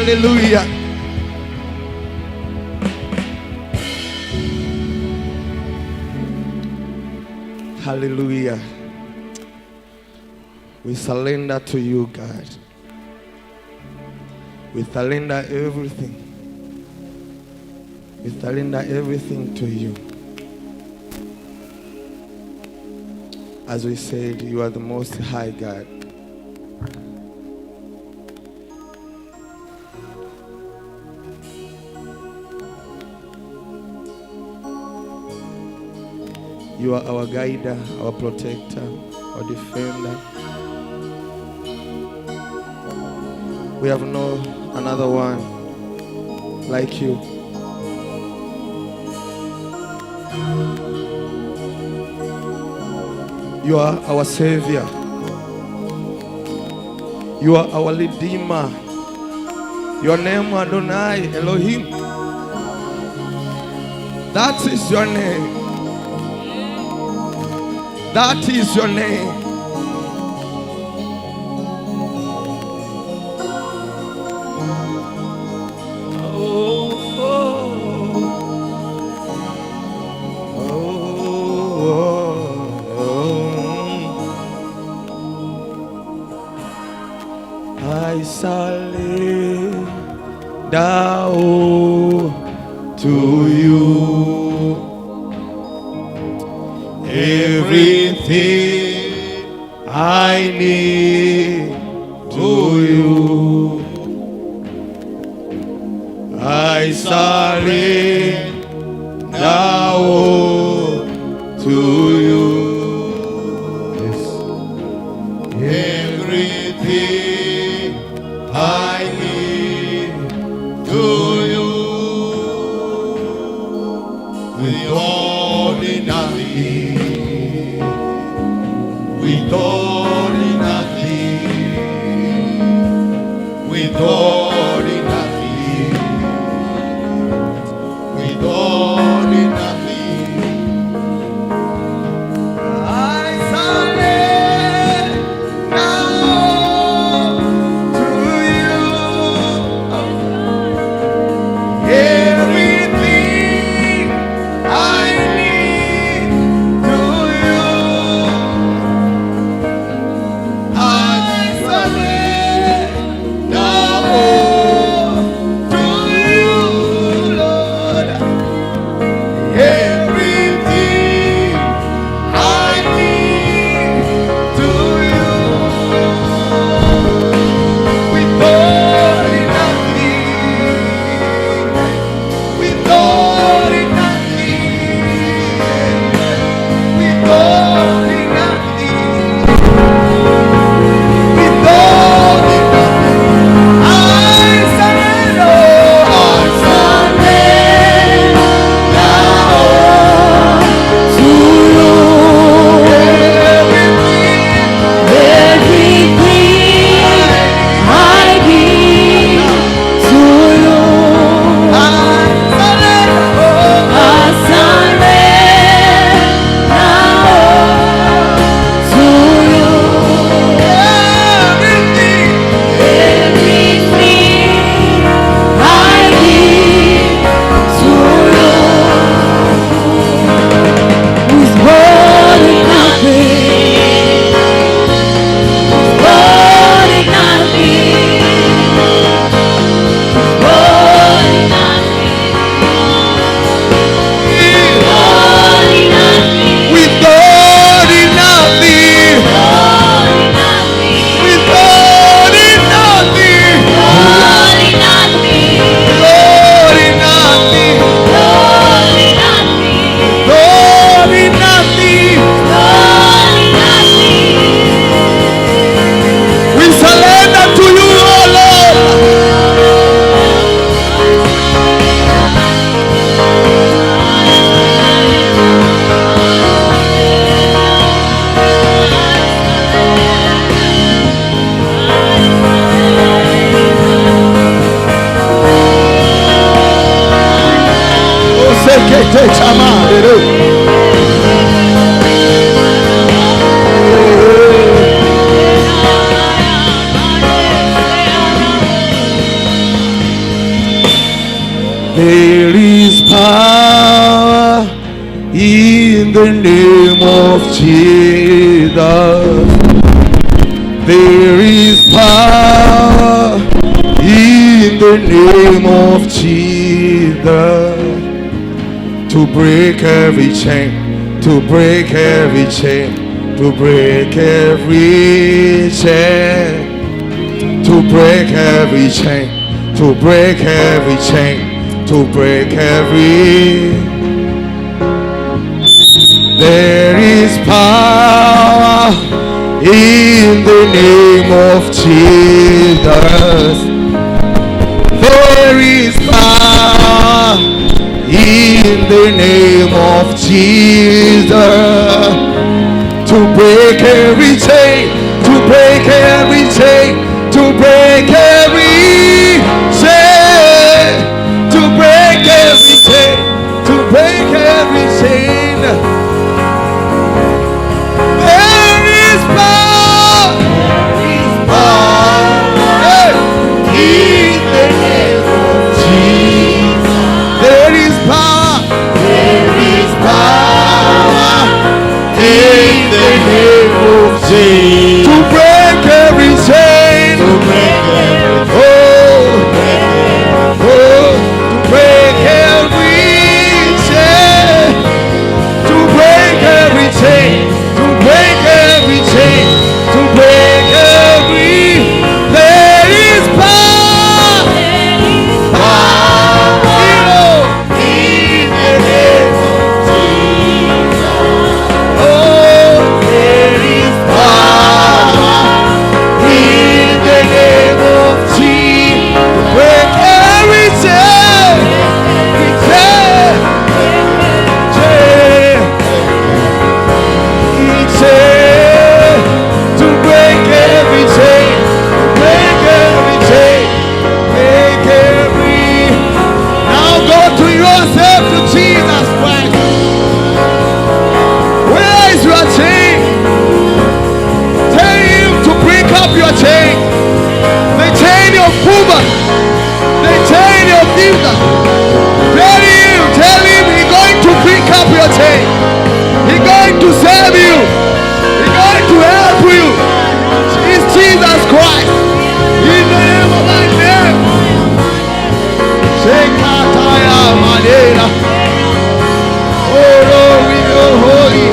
Hallelujah. Hallelujah. We surrender to you, God. We surrender everything. We surrender everything to you. As we said, you are the most high God. You are our guider, our protector, our defender. We have no another one like you. You are our Savior. You are our Redeemer. Your name Adonai Elohim. That is your name. That is your name. I surrender to you. Everything I need to you. I surrender to you. Yes. Everything I need to you. With all in nothing. With all in nothing. With all in nothing. With all in nothing. Oh There is power in the name of Jesus. There is power in the name of Jesus. To break every chain, to break every chain, to break every chain, to break every chain, to break every chain, to break every. There is power in the name of Jesus. There is power in the name of Jesus. To break every chain, to break every chain, to break every chain, to break every chain, to break every chain. There is power, in the name of Jesus. There is power, in the name of Jesus. To break every chain, to break every chain, to break every chain, to break every chain, to break every. There is power, in the name of Jesus. Oh, there is power in the name of Jesus. Break every chain, chain, chain, to break every chain, break every chain, break every. Now go to yourself, to Jesus Christ. Where is your chain? Tell him to break up your chain. The chain of Puma, the chain of Gilda. Tell him he's going to break up your chain. He's going to save you. He's going to help you. It's Jesus Christ. In the name of my name. Shekataya Madera. Oh Lord, we are holy.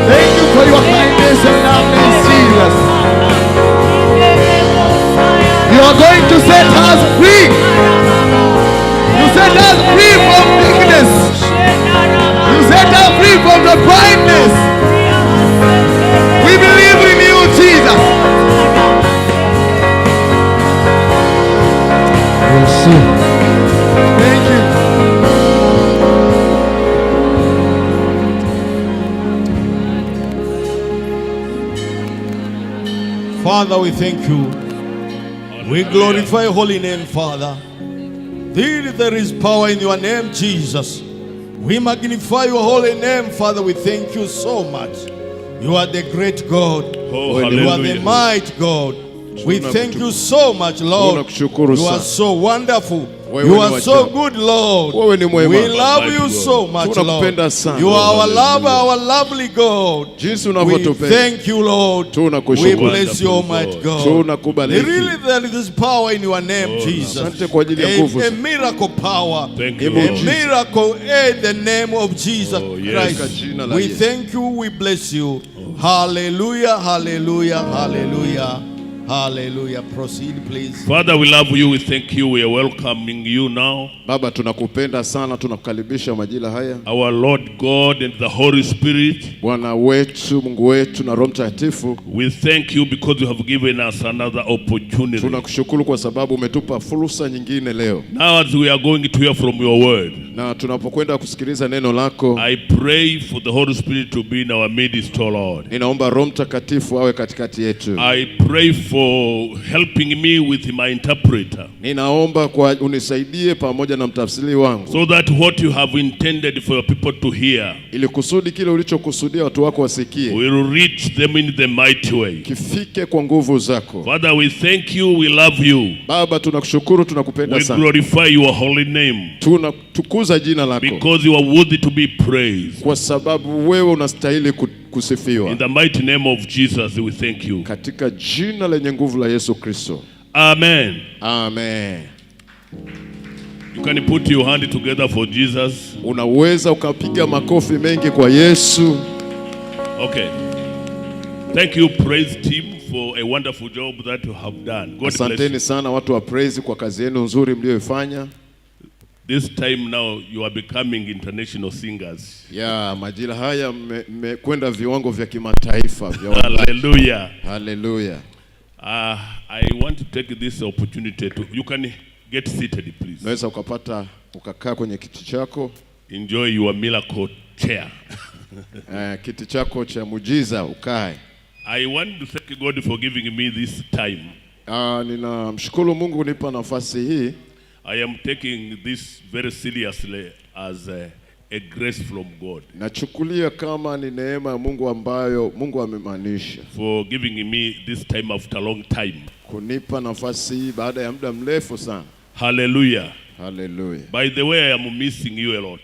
Thank you for your kindness and loveness, Jesus. You are going to set us free. You set us free from weakness. You set us free from the blindness. We believe in you, Jesus. Thank you. Father, we thank you. We glorify your holy name, Father. There is power in your name, Jesus. We magnify your holy name, Father. We thank you so much. You are the great God. You are the mighty God. We thank you so much, Lord. You are so wonderful. You are so good, Lord. We love you so much, Lord. You are our lover, our lovely God. We thank you, Lord. We bless you, Almighty God. Really, there is power in your name, Jesus. A miracle power. A miracle in the name of Jesus Christ. We thank you. We bless you. Hallelujah, hallelujah, hallelujah. Hallelujah. Proceed, please. Father, we love you. We thank you. We are welcoming you now. Baba, tunakupenda sana, tunakukaribisha majira haya. Our Lord God and the Holy Spirit. Bwana wetu, Mungu wetu na Roho Mtakatifu. We thank you because you have given us another opportunity. Tunakushukuru kwa sababu umetupa fursa nyingine leo. Now as we are going to hear from your word. Na tunapokwenda kusikiliza neno lako, I pray for the Holy Spirit to be in our midst, O Lord. ninaomba Roho Mtakatifu awe katikati yetu. I pray for helping me with my interpreter, Ninaomba kwa unisaidie pamoja na mtafsiri wangu, so that what you have intended for your people to hear ili kusudi kile ulichokusudia watu wako wasikie will reach them in the mighty way. kifike kwa nguvu zako. Father, we thank you, we love you. Baba, tunakushukuru, tunakupenda We sana. glorify your holy name, Tunatukuza jina lako because you are worthy to be praised. kwa sababu wewe unastahili kusifiwa. In the mighty name of Jesus, we thank you. Katika jina lenye nguvu la Yesu Kristo. Amen. Amen. You can put your hand together for Jesus. Unaweza ukapiga makofi mengi kwa Yesu. Okay. Thank you, praise team, for a wonderful job that you have done. God bless you. Asanteni sana watu wa praise kwa kazi yenu nzuri mlioifanya. This time now you are becoming international singers. Majira haya mmekwenda viwango vya kimataifa vya waimbaji. Hallelujah. Hallelujah. I want to take this opportunity to, you can get seated please. Unaweza ukakaa kwenye kiti chako. Enjoy your miracle chair. Kiti chako cha muujiza ukae. I want to thank God for giving me this time. Ninamshukuru Mungu kunipa nafasi hii. I am taking this very seriously as a grace from God. Nachukulia kama ni neema ya Mungu ambayo Mungu amemaanisha. For giving me this time after a long time. Kunipa nafasi hii baada ya muda mrefu sana. Hallelujah. Hallelujah. By the way, I am missing you a lot.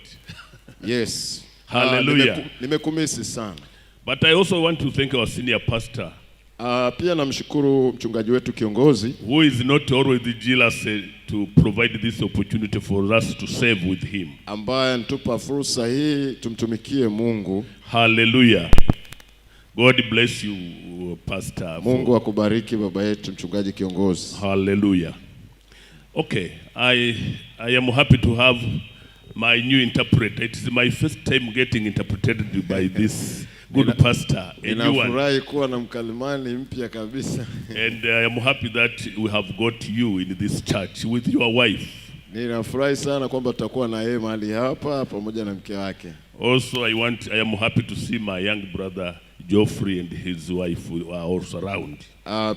Yes. Hallelujah. Nimekumisi sana. But I also want to thank our senior pastor. Pia namshukuru mchungaji wetu kiongozi, who is not always jealous to provide this opportunity for us to serve with him. Ambaye anatupa fursa hii tumtumikie Mungu. Hallelujah. God bless you, pastor. Mungu akubariki baba yetu mchungaji kiongozi. Hallelujah. Okay, I am happy to have my new interpreter. It is my first time getting interpreted by this good pastor. Ninafurahi kuwa na mkalimani mpya kabisa. And I am happy that we have got you in this church with your wife. Ninafurahi sana kwamba tutakuwa na yeye mahali hapa pamoja na mke wake. Also, I am happy to see my young brother Geoffrey and his wife who are also around.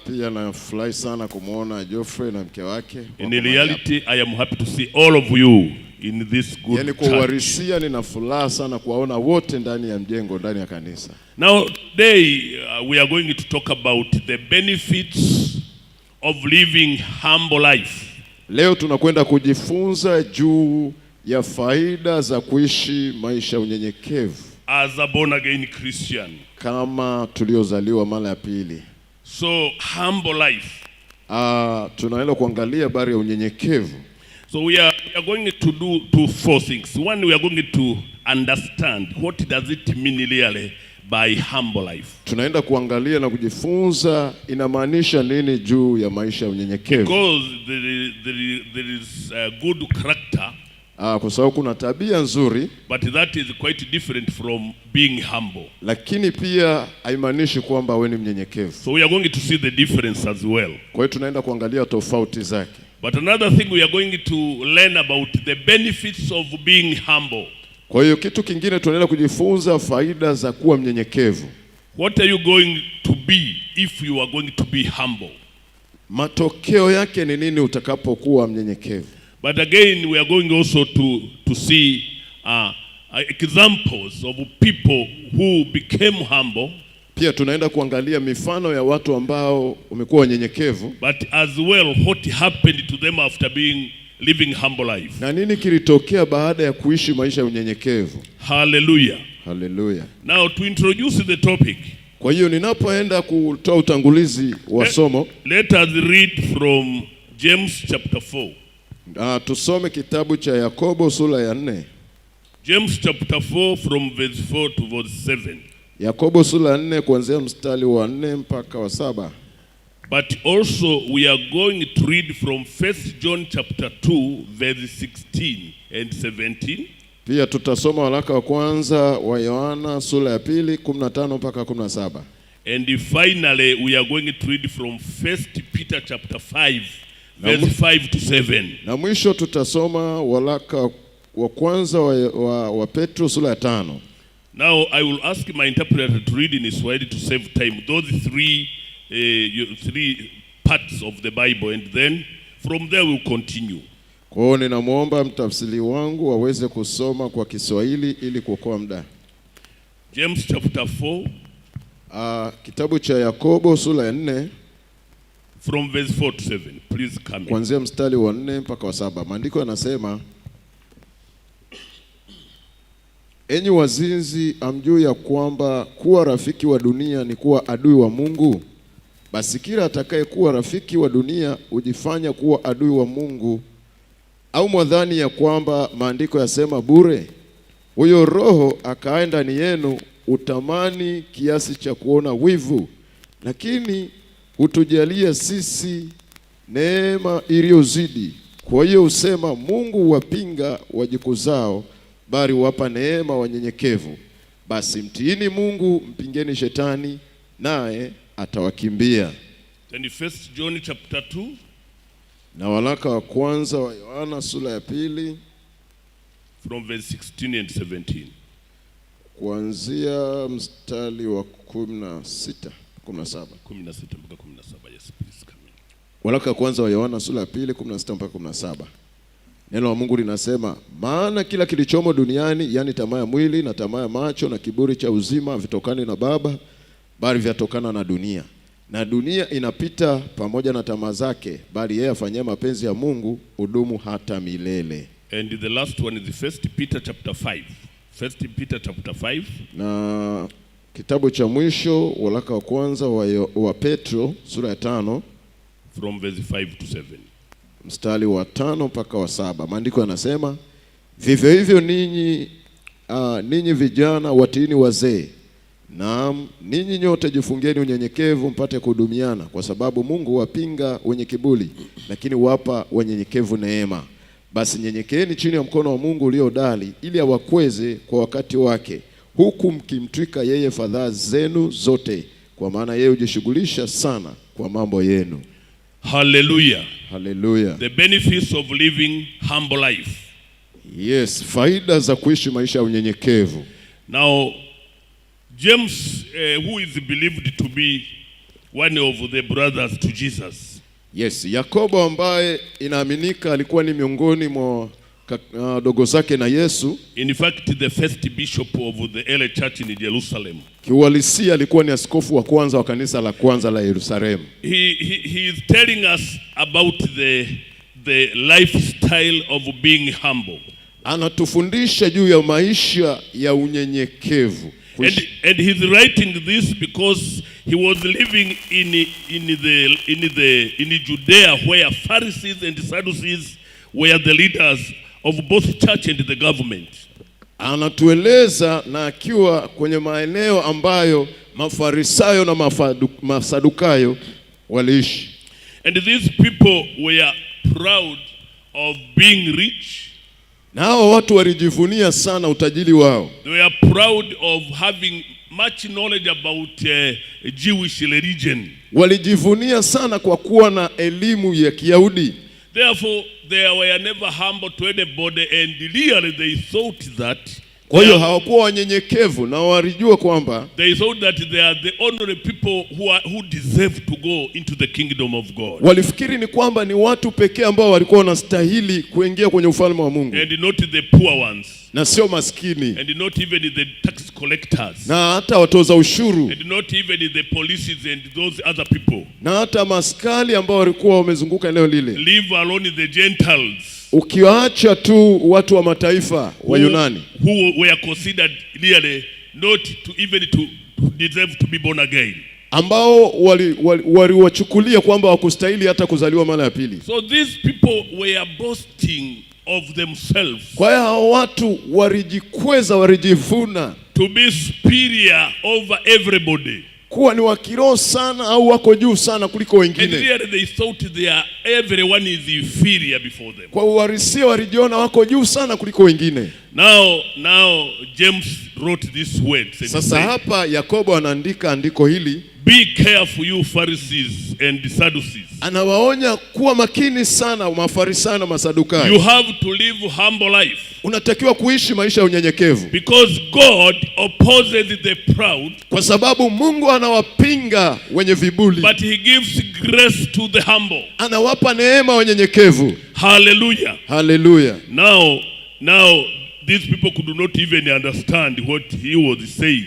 Pia nafurahi sana kumuona Geoffrey na mke wake. In reality, I am happy to see all of you in this good church. Kwa uhalisia nina furaha sana kuwaona wote ndani ya mjengo, ndani ya kanisa. Now today we are going to talk about the benefits of living humble life. Leo tunakwenda kujifunza juu ya faida za kuishi maisha unyenyekevu. As a born again Christian. Kama tuliozaliwa mara ya pili. So humble life. Tunaenda kuangalia habari ya unyenyekevu. So we are going to do four things. One, we are going to understand what does it mean really by humble life. Tunaenda kuangalia na kujifunza inamaanisha nini juu ya maisha ya unyenyekevu. Because there is a good character. Kwa sababu kuna tabia nzuri. But that is quite different from being humble. Lakini pia haimaanishi kwamba wewe ni mnyenyekevu. So we are going to see the difference as well. Kwa hiyo tunaenda kuangalia tofauti zake. But another thing we are going to learn about the benefits of being humble. Kwa hiyo kitu kingine tunaenda kujifunza faida za kuwa mnyenyekevu. What are you going to be if you are going to be humble? Matokeo yake ni nini utakapokuwa mnyenyekevu? But again we are going also to see examples of people who became humble. Pia tunaenda kuangalia mifano ya watu ambao wamekuwa wanyenyekevu. But as well what happened to them after living humble life. Na nini kilitokea baada ya kuishi maisha ya unyenyekevu? Hallelujah. Hallelujah. Now to introduce the topic. Kwa hiyo ninapoenda kutoa utangulizi wa somo, let us read from James chapter 4. Tusome kitabu cha Yakobo sura ya 4. James chapter 4 from verse 4 to verse 7. Yakobo sura ya 4 kuanzia mstari wa 4 mpaka wa 7. But also we are going to read from 1 John chapter 2 verse 16 and 17. Pia tutasoma waraka wa kwanza wa Yohana sura ya 2 15 mpaka 17. And finally we are going to read from 1 Peter chapter 5 verse 5 to 7. Na mwisho tutasoma waraka wa kwanza wa Petro sura ya 5. Now I will ask my interpreter to read in Swahili to save time. Those three parts of the Bible, and then from there we'll continue. Kwa hiyo ninamwomba mtafsiri wangu aweze kusoma kwa Kiswahili ili kuokoa muda. James chapter 4. Kitabu cha Yakobo sura ya 4 from verse 4 to 7. Please come. Kuanzia mstari wa 4 mpaka wa 7. Maandiko yanasema, enyi wazinzi, amjui ya kwamba kuwa rafiki wa dunia ni kuwa adui wa Mungu? Basi kila atakaye kuwa rafiki wa dunia hujifanya kuwa adui wa Mungu. Au mwadhani ya kwamba maandiko yasema bure, huyo Roho akae ndani yenu utamani kiasi cha kuona wivu? Lakini utujalia sisi neema iliyozidi. Kwa hiyo usema, Mungu wapinga wajikuzao, bali wapa neema wanyenyekevu. Basi mtiini Mungu, mpingeni shetani, naye atawakimbia. And First John chapter 2. Na waraka wa kwanza wa Yohana sura ya 2 from verse 16 and 17. Kuanzia mstari wa 17. Yes, please come in. Waraka wa kwanza wa Yohana sura ya 2 16 mpaka 17. Neno la Mungu linasema, maana kila kilichomo duniani, yani tamaa ya mwili na tamaa ya macho na kiburi cha uzima, vitokani na Baba, bali vyatokana na dunia. Na dunia inapita pamoja na tamaa zake, bali yeye afanyaye mapenzi ya Mungu hudumu hata milele. And the last one is First Peter chapter 5. First Peter chapter 5. Na kitabu cha mwisho, waraka wa kwanza wa Petro sura ya 5 from verse 5 to 7. Mstari wa 5 mpaka wa 7. Maandiko yanasema, vivyo hivyo ninyi vijana watiini wazee. Naam, ninyi nyote jifungeni unyenyekevu mpate kuhudumiana, kwa sababu Mungu wapinga wenye kiburi, lakini wapa wanyenyekevu neema. Basi nyenyekeeni chini ya mkono wa Mungu uliodali, ili awakweze kwa wakati wake, huku mkimtwika yeye fadhaa zenu zote, kwa maana yeye hujishughulisha sana kwa mambo yenu. Hallelujah. Hallelujah. The benefits of living humble life. Yes, faida za kuishi maisha ya unyenyekevu. Now James, who is believed to be one of the brothers to Jesus. Yes, Yakobo ambaye inaaminika alikuwa ni miongoni mwa dogo zake na Yesu. In fact, the first bishop of the early church in Jerusalem. Kiuhalisia alikuwa ni askofu wa kwanza wa kanisa la kwanza la Yerusalemu. He is telling us about the lifestyle of being humble. Anatufundisha juu ya maisha ya unyenyekevu. And he's writing this because he was living in Judea, where Pharisees and Sadducees were the leaders of both church and the government. Anatueleza na akiwa kwenye maeneo ambayo Mafarisayo na Masadukayo waliishi. And these people were proud of being rich. Na hao watu walijivunia sana utajiri wao. They were proud of having much knowledge about Jewish religion. Walijivunia sana kwa kuwa na elimu ya Kiyahudi. Therefore, they were never humble to anybody, and really they thought that. Kwa hiyo hawakuwa wanyenyekevu na walijua kwamba they thought that they are the only people who deserve to go into the kingdom of God. Walifikiri ni kwamba ni watu pekee ambao walikuwa wanastahili kuingia kwenye ufalme wa Mungu. And not the poor ones. Na sio maskini. And not even the tax collectors. Na hata watoza ushuru. And not even the police and those other people. Na hata maskali ambao walikuwa wamezunguka eneo lile. Leave alone the Gentiles. Ukiacha tu watu wa mataifa wa Yunani who were considered really not to even to deserve to be born again, ambao waliwachukulia kwamba wakustahili hata kuzaliwa mara ya pili. So these people were boasting of themselves. Kwa hiyo hao watu walijikweza, walijivuna to be superior over everybody, kuwa ni wa kiroho sana au wako juu sana kuliko wengine. And really they thought everyone is inferior before them. Kwa uhalisia walijiona wako juu sana kuliko wengine. Now James wrote this word. Sasa hapa Yakobo anaandika andiko hili. Be careful, you Pharisees and Sadducees. Anawaonya kuwa makini sana Mafarisayo na Masadukayo. You have to live humble life. Unatakiwa kuishi maisha ya unyenyekevu. Because God opposes the proud. Kwa sababu Mungu anawapinga wenye viburi. But he gives grace to the humble. Anawapa neema wanyenyekevu. Hallelujah. Hallelujah. Now these people could not even understand what he was saying.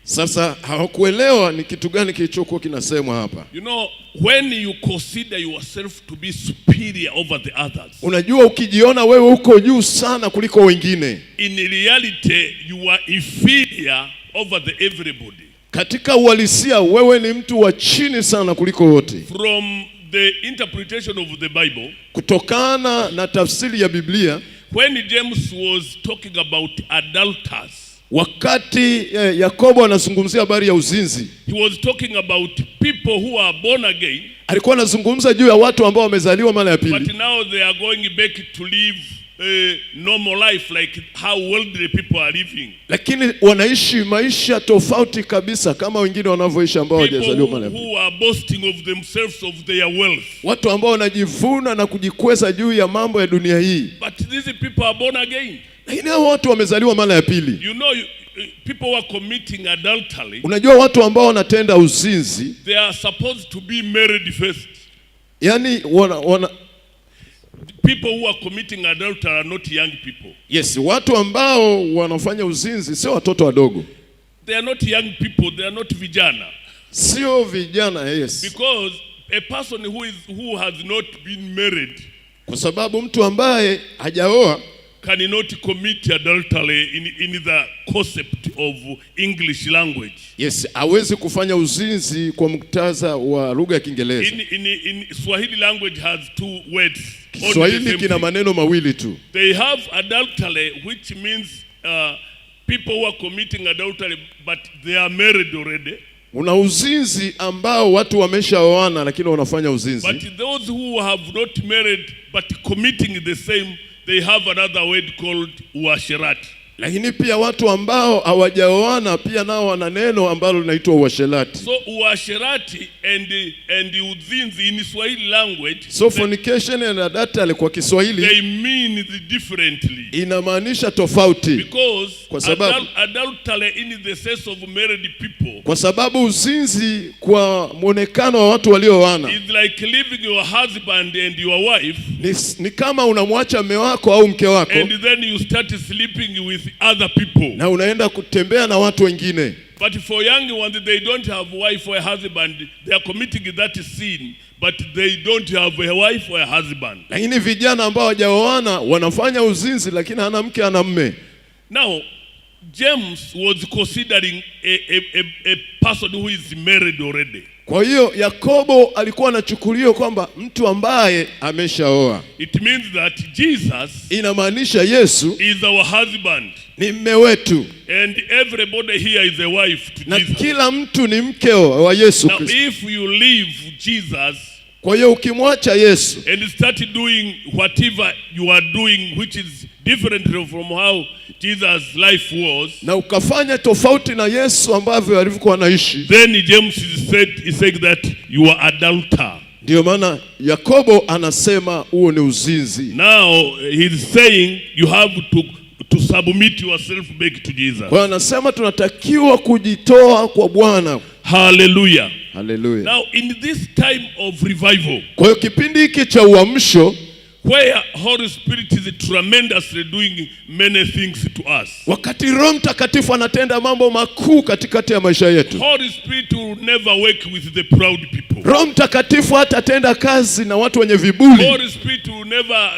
Sasa hawakuelewa ni kitu gani kilichokuwa kinasemwa hapa. You know, when you consider yourself to be superior over the others. Unajua ukijiona wewe uko juu sana kuliko wengine. In reality you are inferior over the everybody. Katika uhalisia wewe ni mtu wa chini sana kuliko wote. From the interpretation of the Bible. Kutokana na tafsiri ya Biblia. When James was talking about adulterers. Wakati Yakobo anazungumzia habari ya uzinzi, he was talking about people who are born again. Alikuwa anazungumza juu ya watu ambao wamezaliwa mara ya pili. But now they are going back to live a normal life like how worldly people are living. Lakini wanaishi maisha tofauti kabisa kama wengine wanavyoishi ambao hawajazaliwa mara ya pili. Who are boasting of themselves of their wealth. Watu ambao wanajivuna na kujikweza juu ya mambo ya dunia hii. But these people are born again. Lakini hao watu wamezaliwa mara ya pili. You know, people who are committing adultery. Unajua watu ambao wanatenda uzinzi, they are supposed to be married first. Yani people who are committing adultery are not young people. Yes, watu ambao wanafanya uzinzi sio watoto wadogo. They are not young people, they are not vijana. Sio vijana, yes. Because a person who has not been married, kwa sababu mtu ambaye hajaoa cannot commit adultery in the concept of English language. Yes, hawezi kufanya uzinzi kwa muktadha wa lugha ya Kiingereza. In Swahili language has two words. Swahili kina maneno mawili tu. They have adultery, which means people who are committing adultery but they are married already. Una uzinzi ambao watu wameshaoana lakini wanafanya uzinzi. But those who have not married but committing the same, they have another word called uasherati. Lakini pia watu ambao hawajaoana pia nao wana neno ambalo linaitwa uasherati. So uasherati and uzinzi in Swahili language. So fornication and adultery kwa Kiswahili, they mean differently. Inamaanisha tofauti. Because kwa sababu adultery in the sense of married people. Kwa sababu uzinzi kwa muonekano wa watu walioana. It's like leaving your husband and your wife. Ni kama unamwacha mume wako au mke wako. And then you start sleeping with other people. Na unaenda kutembea na watu wengine. But for young ones, they don't have wife or a husband. They are committing that sin, but they don't have a wife or a husband. Lakini vijana ambao hawajaoana wanafanya uzinzi lakini hana mke hana mume. Now, James was considering a person who is married already. Kwa hiyo Yakobo alikuwa anachukulia kwamba mtu ambaye ameshaoa. It means that Jesus, inamaanisha Yesu, is our husband. Ni mume wetu. And everybody here is a wife to na Jesus. Kila mtu ni mke wa Yesu Kristo. Now if you leave Jesus, kwa hiyo ukimwacha Yesu and start doing whatever you are doing which is different from how Jesus' life was, na ukafanya tofauti na Yesu ambavyo alivyokuwa anaishi, then James is saying that you are adulterer. Ndio maana Yakobo anasema huo ni uzinzi. Now he's saying you have to submit yourself back to Jesus. Kwa anasema tunatakiwa kujitoa kwa Bwana. Hallelujah. Hallelujah. Now in this time of revival, kwa hiyo kipindi hiki cha uamsho, where Holy Spirit is tremendously doing many things to us. Wakati Roho Mtakatifu anatenda mambo makuu katikati ya maisha yetu. Holy Spirit will never work with the proud people. Roho Mtakatifu hatatenda kazi na watu wenye viburi. Holy Spirit will never,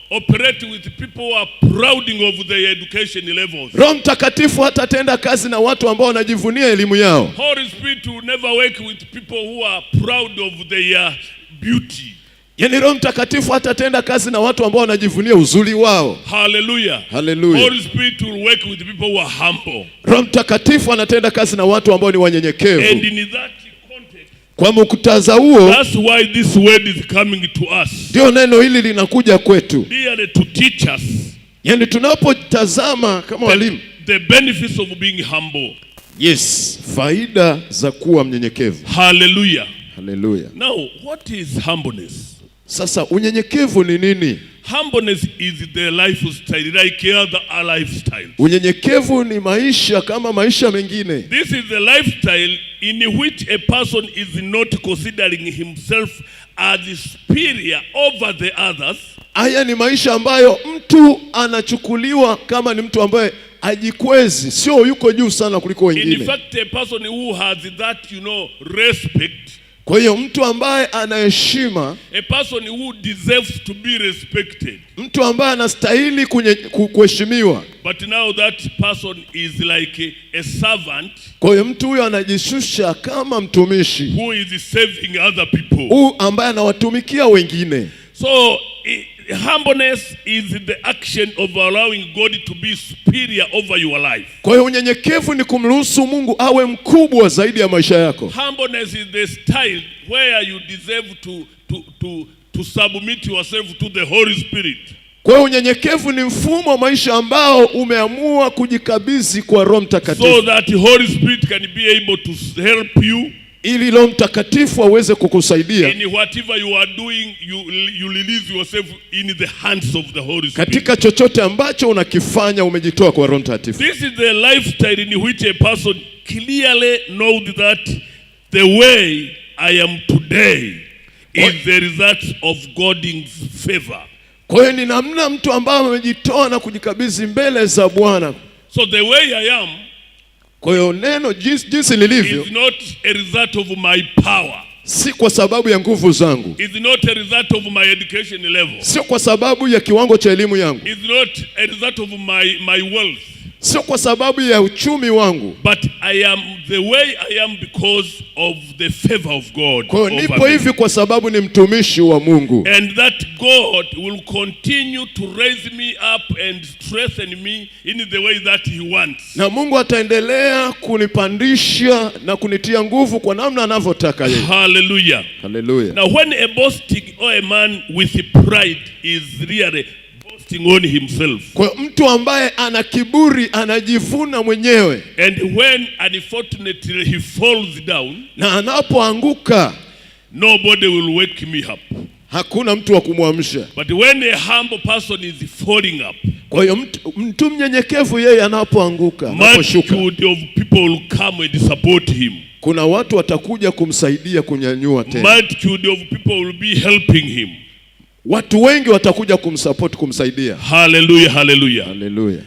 operate with people who are prouding of their education levels. Roho Mtakatifu hatatenda kazi na watu ambao wanajivunia elimu yao. Holy Spirit will never work with people who are proud of their beauty. Yaani Roho Mtakatifu hatatenda kazi na watu ambao wanajivunia uzuri wao. Hallelujah. Hallelujah. Holy Spirit will work with people who are humble. Roho Mtakatifu anatenda kazi na watu ambao ni wanyenyekevu. And in that context, kwa muktadha huo, that's why this word is coming to us. Ndio neno hili linakuja kwetu. Dearly, to teach us. Yaani tunapotazama kama walimu, the benefits of being humble. Yes, faida za kuwa mnyenyekevu. Hallelujah. Hallelujah. Now, what is humbleness? Sasa unyenyekevu ni nini? Humbleness is the lifestyle, like other lifestyle. Unyenyekevu ni maisha kama maisha mengine. This is the lifestyle in which a person is not considering himself as superior over the others. Haya ni maisha ambayo mtu anachukuliwa kama ni mtu ambaye ajikwezi, sio yuko juu sana kuliko wengine. In fact, a person who has that, respect. Kwa hiyo mtu ambaye anaheshima, a person who deserves to be respected. Mtu ambaye anastahili kuheshimiwa. But now that person is like a servant. Kwa hiyo mtu huyo anajishusha kama mtumishi. Who is serving other people. Huyu ambaye anawatumikia wengine. So humbleness is the action of allowing God to be superior over your life. Kwa hiyo unyenyekevu ni kumruhusu Mungu awe mkubwa zaidi ya maisha yako. Humbleness is the style where you deserve to submit yourself to the Holy Spirit. Kwa hiyo unyenyekevu ni mfumo wa maisha ambao umeamua kujikabidhi kwa Roho Mtakatifu. So that the Holy Spirit can be able to help you. Ili Roho Mtakatifu aweze kukusaidia. In whatever you are doing, you release yourself in the hands of the Holy Spirit. Katika chochote ambacho unakifanya umejitoa kwa Roho Mtakatifu. This is the lifestyle in which a person clearly knows that the way I am today is the result of God's favor. Kwa hiyo ni namna mtu ambaye amejitoa na kujikabidhi mbele za Bwana. So the way I am, kwa hiyo neno jinsi lilivyo, is not a result of my power. Si kwa sababu ya nguvu zangu. Is not a result of my education level. Sio kwa sababu ya kiwango cha elimu yangu. Is not a result of my wealth. Sio kwa sababu ya uchumi wangu. But I am the way I am because of the favor of God. Kwa hiyo nipo hivi kwa sababu ni mtumishi wa Mungu. And that God will continue to raise me up and strengthen me in the way that he wants. Na Mungu ataendelea kunipandisha na kunitia nguvu kwa namna anavyotaka yeye. Hallelujah. Hallelujah. Now when a boasting or a man with pride is really on himself. Kwa mtu ambaye ana kiburi, anajivuna mwenyewe. And when unfortunately he falls down, na anapoanguka, nobody will wake me up. Hakuna mtu wa kumwamsha. But when a humble person is falling up, kwa hiyo mtu mnyenyekevu yeye anapoanguka, anaposhuka, multitude of people will come and support him. Kuna watu watakuja kumsaidia kunyanyua tena. Multitude of people will be helping him. Watu wengi watakuja kumsaidia. Hallelujah, hallelujah. Hallelujah.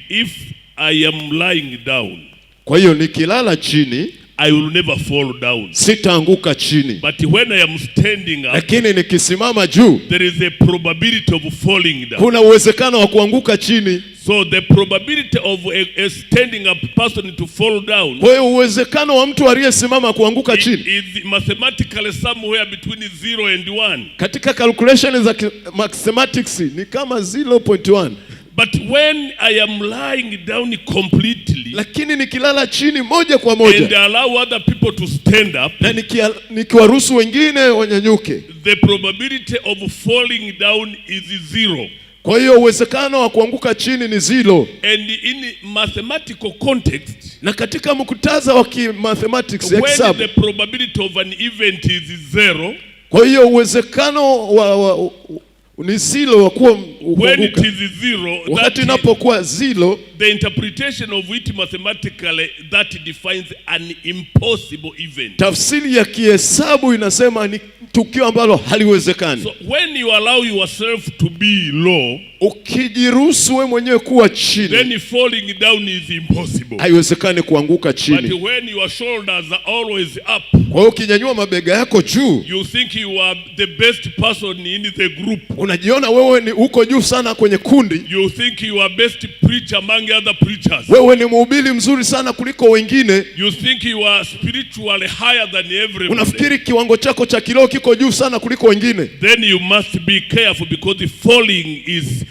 If I am lying down, kwa hiyo nikilala chini, I will never fall down. Sitaanguka chini. But when I am standing up, lakini nikisimama juu, there is a probability of falling down. Kuna uwezekano wa kuanguka chini. So the probability of a standing up person to fall down, kwa hiyo uwezekano wa mtu aliyesimama kuanguka chini, is mathematically somewhere between 0 and 1. Katika calculation za mathematics ni kama 0.1. But when I am lying down completely, lakini nikilala chini moja kwa moja, and allow other people to stand up, na nikiwaruhusu wengine wanyanyuke, the probability of falling down is 0. Kwa hiyo uwezekano wa kuanguka chini ni 0. And in mathematical context, na katika muktadha wa mathematics ya when the probability of an event is 0, kwa hiyo uwezekano wa ni 0 wa kuwa kuanguka. When it is 0, wakati inapokuwa 0, the interpretation of it mathematically that defines an impossible event. Tafsiri ya kihesabu inasema ni tukio ambalo haliwezekani. So when you allow yourself to be low, ukijiruhusu wewe mwenyewe kuwa chini, then falling down is impossible. Haiwezekani kuanguka chini. But when your shoulders are always up, kwa hiyo ukinyanyua mabega yako juu, you think you are the best person in the group. Unajiona wewe ni uko juu sana kwenye kundi. You think you are best preacher among other preachers. Wewe ni mhubiri mzuri sana kuliko wengine. You think you are spiritually higher than everybody. Unafikiri kiwango chako cha kiroho kiko juu sana kuliko wengine. Then you must be careful because the falling is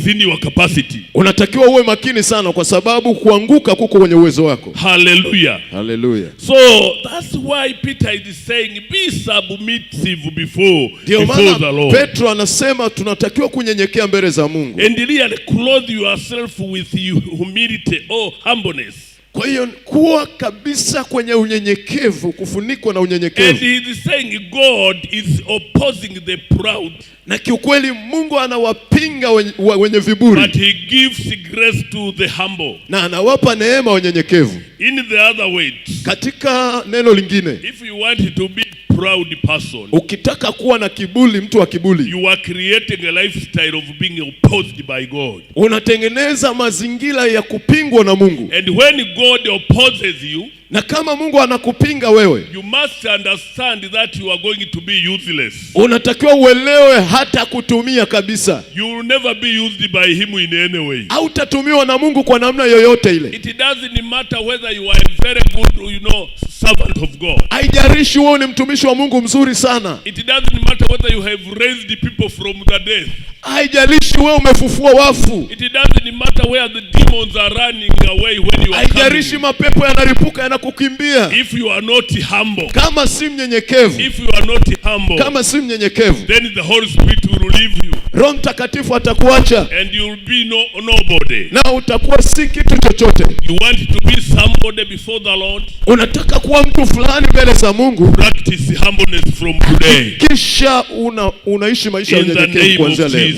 in your capacity. Unatakiwa uwe makini sana kwa sababu kuanguka kuko kwenye uwezo wako. Hallelujah. Hallelujah. So that's why Peter is saying be submissive before the Lord. Petro anasema tunatakiwa kunyenyekea mbele za Mungu. And really clothe yourself with humility or humbleness. Kwa hiyo kuwa kabisa kwenye unyenyekevu, kufunikwa na unyenyekevu. And he is saying God is opposing the proud. Na kiukweli Mungu anawapinga wenye viburi. But he gives grace to the humble. Na anawapa neema wanyenyekevu. In the other way, katika neno lingine, if you want to be proud person, ukitaka kuwa na kiburi, mtu wa kiburi, you are creating a lifestyle of being opposed by God. Unatengeneza mazingira ya kupingwa na Mungu. And when God opposes you, na kama Mungu anakupinga wewe, you must understand that you are going to be useless. Unatakiwa uelewe hata kutumia kabisa. You will never be used by him in any way. Hautatumiwa na Mungu kwa namna yoyote ile. It doesn't matter whether you are a very good, servant of God. Haijalishi wewe ni mtumishi wa Mungu mzuri sana. It doesn't matter whether you have raised people from the dead. Haijalishi wewe umefufua wafu. It doesn't matter where the demons are running away when you are coming. Haijalishi mapepo yanaripuka yanakukimbia. If you are not humble, kama si mnyenyekevu, if you are not humble, kama si mnyenyekevu, then the Holy Spirit will leave you. Roho Mtakatifu atakuacha. And you will be nobody. Na utakuwa si kitu chochote. You want to be somebody before the Lord? Unataka kuwa mtu fulani mbele za Mungu? Practice humbleness from today. Kisha unaishi maisha ya unyenyekevu kuanzia leo.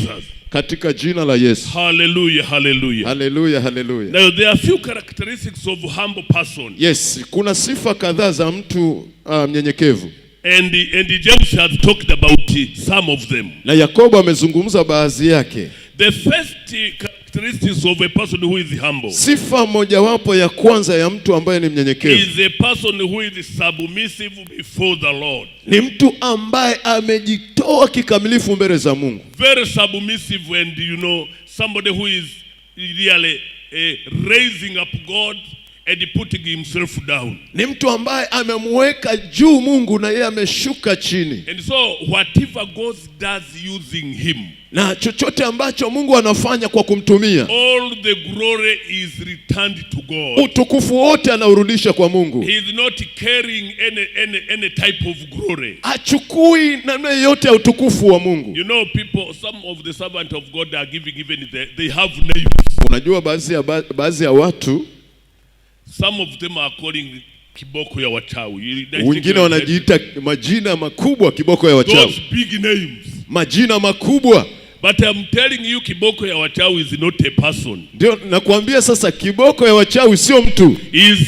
Katika jina la Yesu. Hallelujah, hallelujah. Hallelujah, hallelujah. Now there are few characteristics of a humble person. Yes, kuna sifa kadhaa za mtu mnyenyekevu. And James has talked about some of them. Na Yakobo amezungumza baadhi yake. The first characteristics of a person who is humble. Sifa mojawapo ya kwanza ya mtu ambaye ni mnyenyekevu. Is a person who is submissive before the Lord. Ni mtu ambaye amejitoa kikamilifu mbele za Mungu. Very submissive, and somebody who is really raising up God and putting himself down. Ni mtu ambaye amemweka juu Mungu na yeye ameshuka chini. And so whatever God does using him, na chochote ambacho Mungu anafanya kwa kumtumia, all the glory is returned to God. Utukufu wote anaurudisha kwa Mungu. He is not carrying any type of glory. Achukui namna yote ya utukufu wa Mungu. People, some of the servants of God are giving even they have names. Unajua baadhi ya watu, some of them are calling kiboko ya wachawi. Wengine wanajiita majina makubwa kiboko ya wachawi. Those big names. Majina makubwa. But I'm telling you, kiboko ya wachawi is not a person. Ndio nakwambia sasa, kiboko ya wachawi sio mtu. Is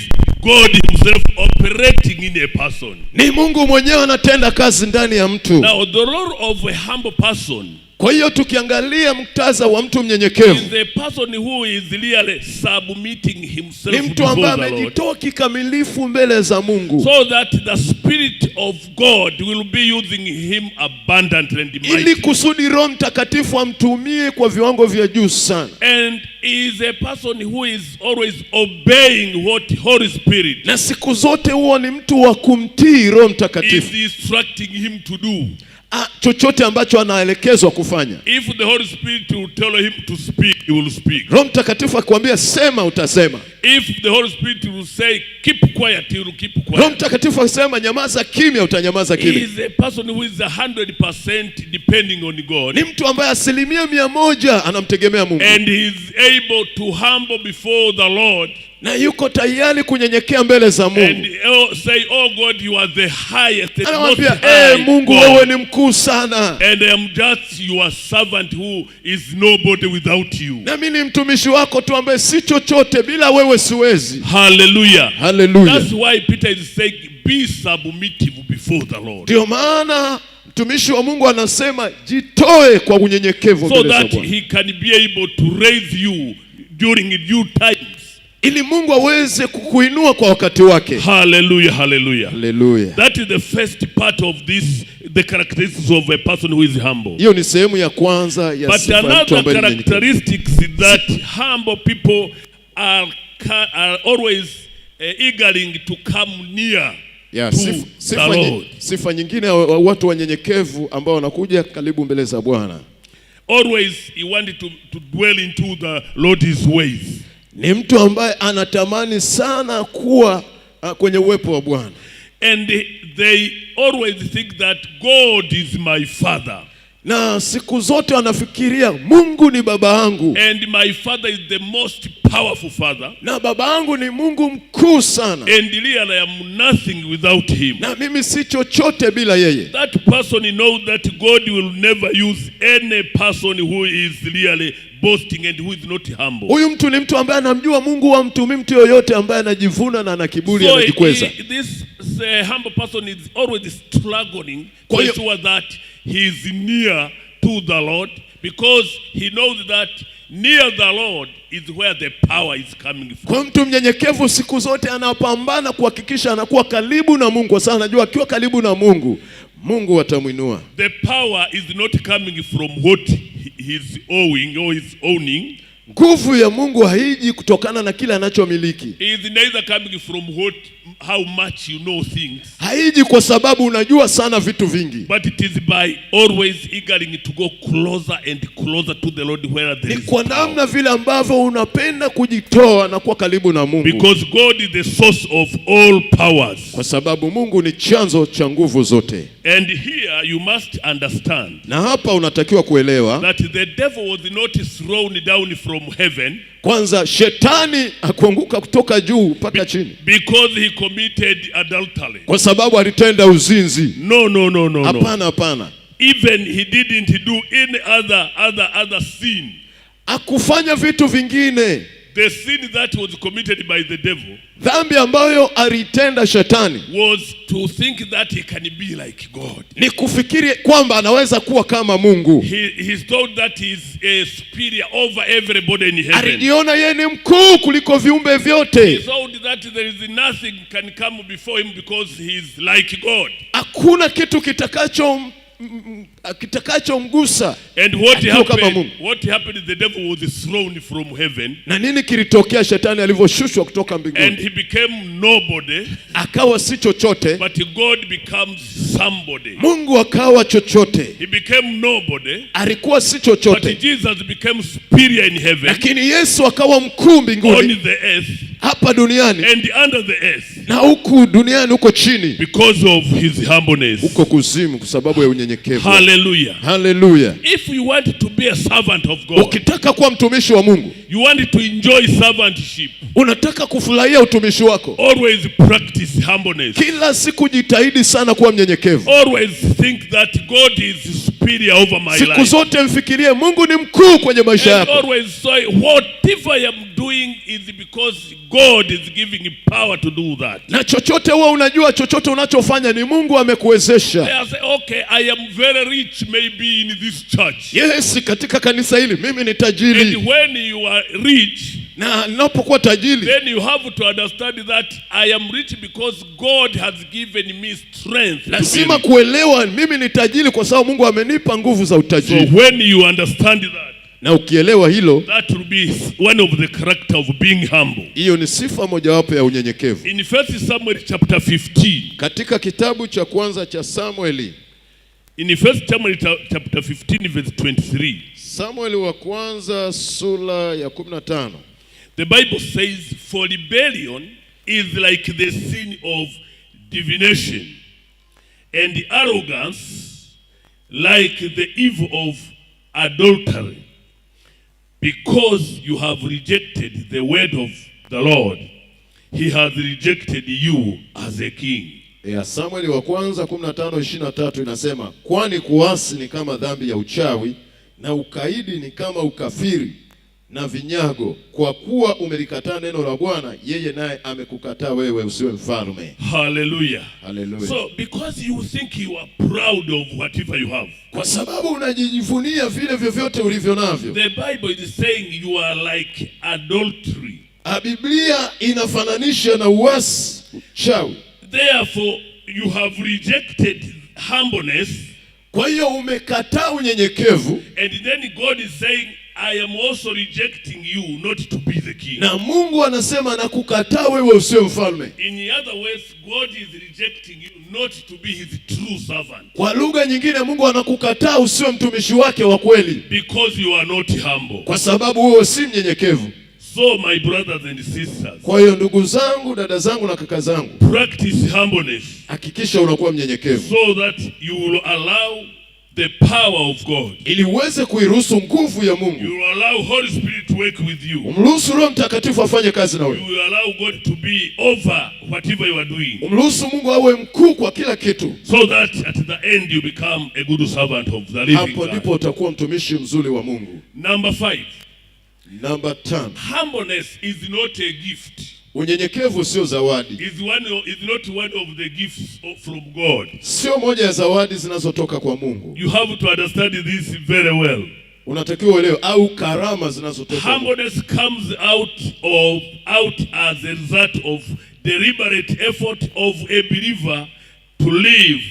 God himself operating in a person. Ni Mungu mwenyewe anatenda kazi ndani ya mtu. Now the role of a humble person, kwa hiyo tukiangalia muktadha wa mtu mnyenyekevu, is a person who is really submitting himself, ni mtu ambaye amejitoa kikamilifu mbele za Mungu, so that the Spirit of God will be using him abundantly and mightily. Ili kusudi Roho Mtakatifu amtumie kwa viwango vya juu sana. And is a person who is always obeying what Holy Spirit, na siku zote huwa ni mtu wa kumtii Roho Mtakatifu, is instructing him to do. Chochote ambacho anaelekezwa kufanya. If the Holy Spirit will tell him to speak, he will speak. Roho Mtakatifu akwambia sema, utasema. If the Holy Spirit will say keep quiet, he will keep quiet. Roho Mtakatifu akisema nyamaza kimya, utanyamaza kimya. He is a person who is 100% depending on God. Ni mtu ambaye 100% anamtegemea Mungu. And he is able to humble before the Lord. Na yuko tayari kunyenyekea mbele za Mungu. And say, oh God, you are the highest and most high. Mungu wewe ni mkuu sana. And I am just your servant who is nobody without you. Na mimi ni mtumishi wako tu ambaye si chochote, bila wewe siwezi. Hallelujah. Hallelujah. That's why Peter is saying be submissive before the Lord. Ndio maana mtumishi wa Mungu anasema jitoe kwa unyenyekevu mbele za Bwana. So that he can be able to raise you during due times. Ili Mungu aweze kukuinua kwa wakati wake. Hallelujah, hallelujah. Hallelujah. That is the first part of this, the characteristics of a person who is humble. Hiyo ni sehemu ya kwanza ya sifa ya mtu ambaye ni mnyenyekevu. But another characteristics is that humble people are always eager to come near to the Lord. Sifa nyingine ya watu wanyenyekevu ambao wanakuja karibu mbele za Bwana. Always he wanted to dwell into the Lord's ways. Ni mtu ambaye anatamani sana kuwa kwenye uwepo wa Bwana. And they always think that God is my father. Na siku zote anafikiria Mungu ni baba yangu. And my father is the most powerful father. Na baba yangu ni Mungu mkuu sana. And really I am nothing without him. Na mimi si chochote bila yeye. That person knows that God will never use any person who is really boasting and who is not humble. Huyu mtu ni mtu ambaye anamjua Mungu, wa mtu yoyote ambaye anajivuna na ana kiburi, anajikweza. This humble person is always struggling to ensure that he is near to the Lord, because he knows that near the Lord is where the power is coming from. Kwa mtu mnyenyekevu siku zote anapambana kuhakikisha anakuwa karibu na Mungu, kwa sababu anajua akiwa karibu na Mungu, Mungu atamuinua. The power is not coming from what he is owing or is owning. Nguvu ya Mungu haiji kutokana na kile anachomiliki. It is neither coming from how much you know things. Haiji kwa sababu unajua sana vitu vingi. But it is by always eagering to go closer and closer to the Lord where there is kwa namna vile ambavyo unapenda kujitoa na kuwa karibu na Mungu. Because God is the source of all powers. Kwa sababu Mungu ni chanzo cha nguvu zote. And here you must understand. Na hapa unatakiwa kuelewa that the devil was not thrown down from heaven. Kwanza shetani hakuanguka kutoka juu mpaka chini because he committed adultery. Kwa sababu alitenda uzinzi. No. Hapana. Even he didn't do any other sin. Akufanya vitu vingine. The sin that was committed by the devil, dhambi ambayo alitenda shetani, was to think that he can be like God. Ni kufikiri kwamba anaweza kuwa kama Mungu. He thought that he is a superior over everybody in heaven. Alijiona yeye ni mkuu kuliko viumbe vyote. He thought that there is nothing can come before him because he is like God. Hakuna kitu kitakachomgusa. And what happened, the devil was thrown from heaven. Na nini kilitokea shetani alivyoshushwa kutoka mbinguni? And he became nobody. Akawa si chochote. But God becomes somebody. Mungu akawa chochote. He became nobody. Alikuwa si chochote. But Jesus became superior in heaven. Lakini Yesu akawa mkuu mbinguni. On the earth. Hapa duniani. And under the earth. Na huku duniani huko chini. Because of his humbleness. Huko kuzimu kwa sababu ya unyenyekevu. Hallelujah. Hallelujah. If you want to be a servant of God, ukitaka kuwa mtumishi wa Mungu, you want to enjoy servantship, unataka kufurahia utumishi wako, always practice humbleness. Kila siku jitahidi sana kuwa mnyenyekevu. Always think that God is superior over my life. Siku zote mfikirie Mungu ni mkuu kwenye maisha yako. Always say whatever I am doing is because God is giving me power to do that. Na chochote wewe unajua chochote unachofanya ni Mungu amekuwezesha. I say, okay, I am very rich maybe in this church. Yes, katika kanisa hili mimi ni tajiri. And when you are rich, na ninapokuwa tajiri, then you have to understand that I am rich because God has given me strength. Lazima kuelewa mimi ni tajiri kwa sababu Mungu amenipa nguvu za utajiri. So when you understand that, na ukielewa hilo, that will be one of the character of being humble. Hiyo ni sifa mojawapo ya unyenyekevu. In 1 Samuel chapter 15, katika kitabu cha kwanza cha Samueli, in 1 Samuel chapter 15 verse 23, Samueli wa kwanza sura ya 15, the Bible says, for rebellion is like the sin of divination, and the arrogance like the evil of adultery. Because you have rejected the word of the Lord, he has rejected you as a king. Ya Samueli wa kwanza 15:23 inasema, kwani kuasi ni kama dhambi ya uchawi na ukaidi ni kama ukafiri na vinyago, kwa kuwa umelikataa neno la Bwana, yeye naye amekukataa wewe usiwe mfalme. Hallelujah. Hallelujah. So because you think you are proud of whatever you have, kwa sababu unajivunia vile vyovyote ulivyo navyo, the Bible is saying you are like adultery. Biblia inafananisha na uasi, uchawi. Therefore you have rejected humbleness. Kwa hiyo umekataa unyenyekevu. And then God is saying, I am also rejecting you not to be the king. Na Mungu anasema nakukataa wewe usiwe mfalme. In other words, God is rejecting you not to be his true servant. Kwa lugha nyingine Mungu anakukataa usiwe mtumishi wake wa kweli. Because you are not humble. Kwa sababu wewe si mnyenyekevu. So my brothers and sisters, kwa hiyo ndugu zangu, dada zangu na kaka zangu, practice humbleness. Hakikisha unakuwa mnyenyekevu. So that you will allow the power of God. ili uweze kuiruhusu nguvu ya Mungu. You will allow Holy Spirit to work with you. Umruhusu Roho Mtakatifu afanye kazi na wewe. You will allow God to be over whatever you are doing. Umruhusu Mungu awe mkuu kwa kila kitu. So that at the end you become a good servant of the living God. Hapo ndipo utakuwa mtumishi mzuri wa Mungu. Number 5. Namba 5. Humbleness is not a gift. Unyenyekevu sio zawadi. Is not one of the gifts from God. Sio moja ya zawadi zinazotoka kwa Mungu. You have to understand this very well. Unatakiwa uelewe, au karama zinazotoka. Humbleness comes out as a result of deliberate effort of a believer to live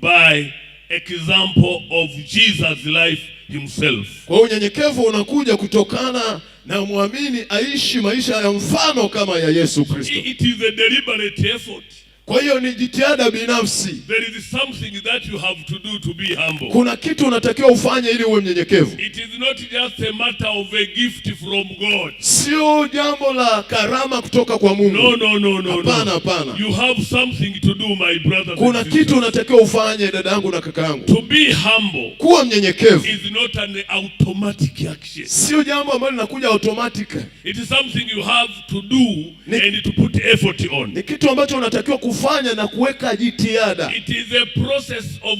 by example of Jesus' life himself. Kwa unyenyekevu unakuja kutokana na muamini aishi maisha ya mfano kama ya Yesu Kristo. It is a deliberate effort. Kwa hiyo ni jitihada binafsi. There is something that you have to do to be humble. Kuna kitu unatakiwa ufanye ili uwe mnyenyekevu. It is not just a matter of a gift from God. Sio jambo la karama kutoka kwa Mungu. No. Hapana, hapana. You have something to do, my brother. Kuna kitu unatakiwa ufanye, dada yangu na kaka yangu. To be humble. Kuwa mnyenyekevu is not an automatic action. Sio jambo ambalo linakuja automatic. It is something you have to do and to put effort on. Ni kitu ambacho unatakiwa kufanya na kuweka jitihada. It is a process of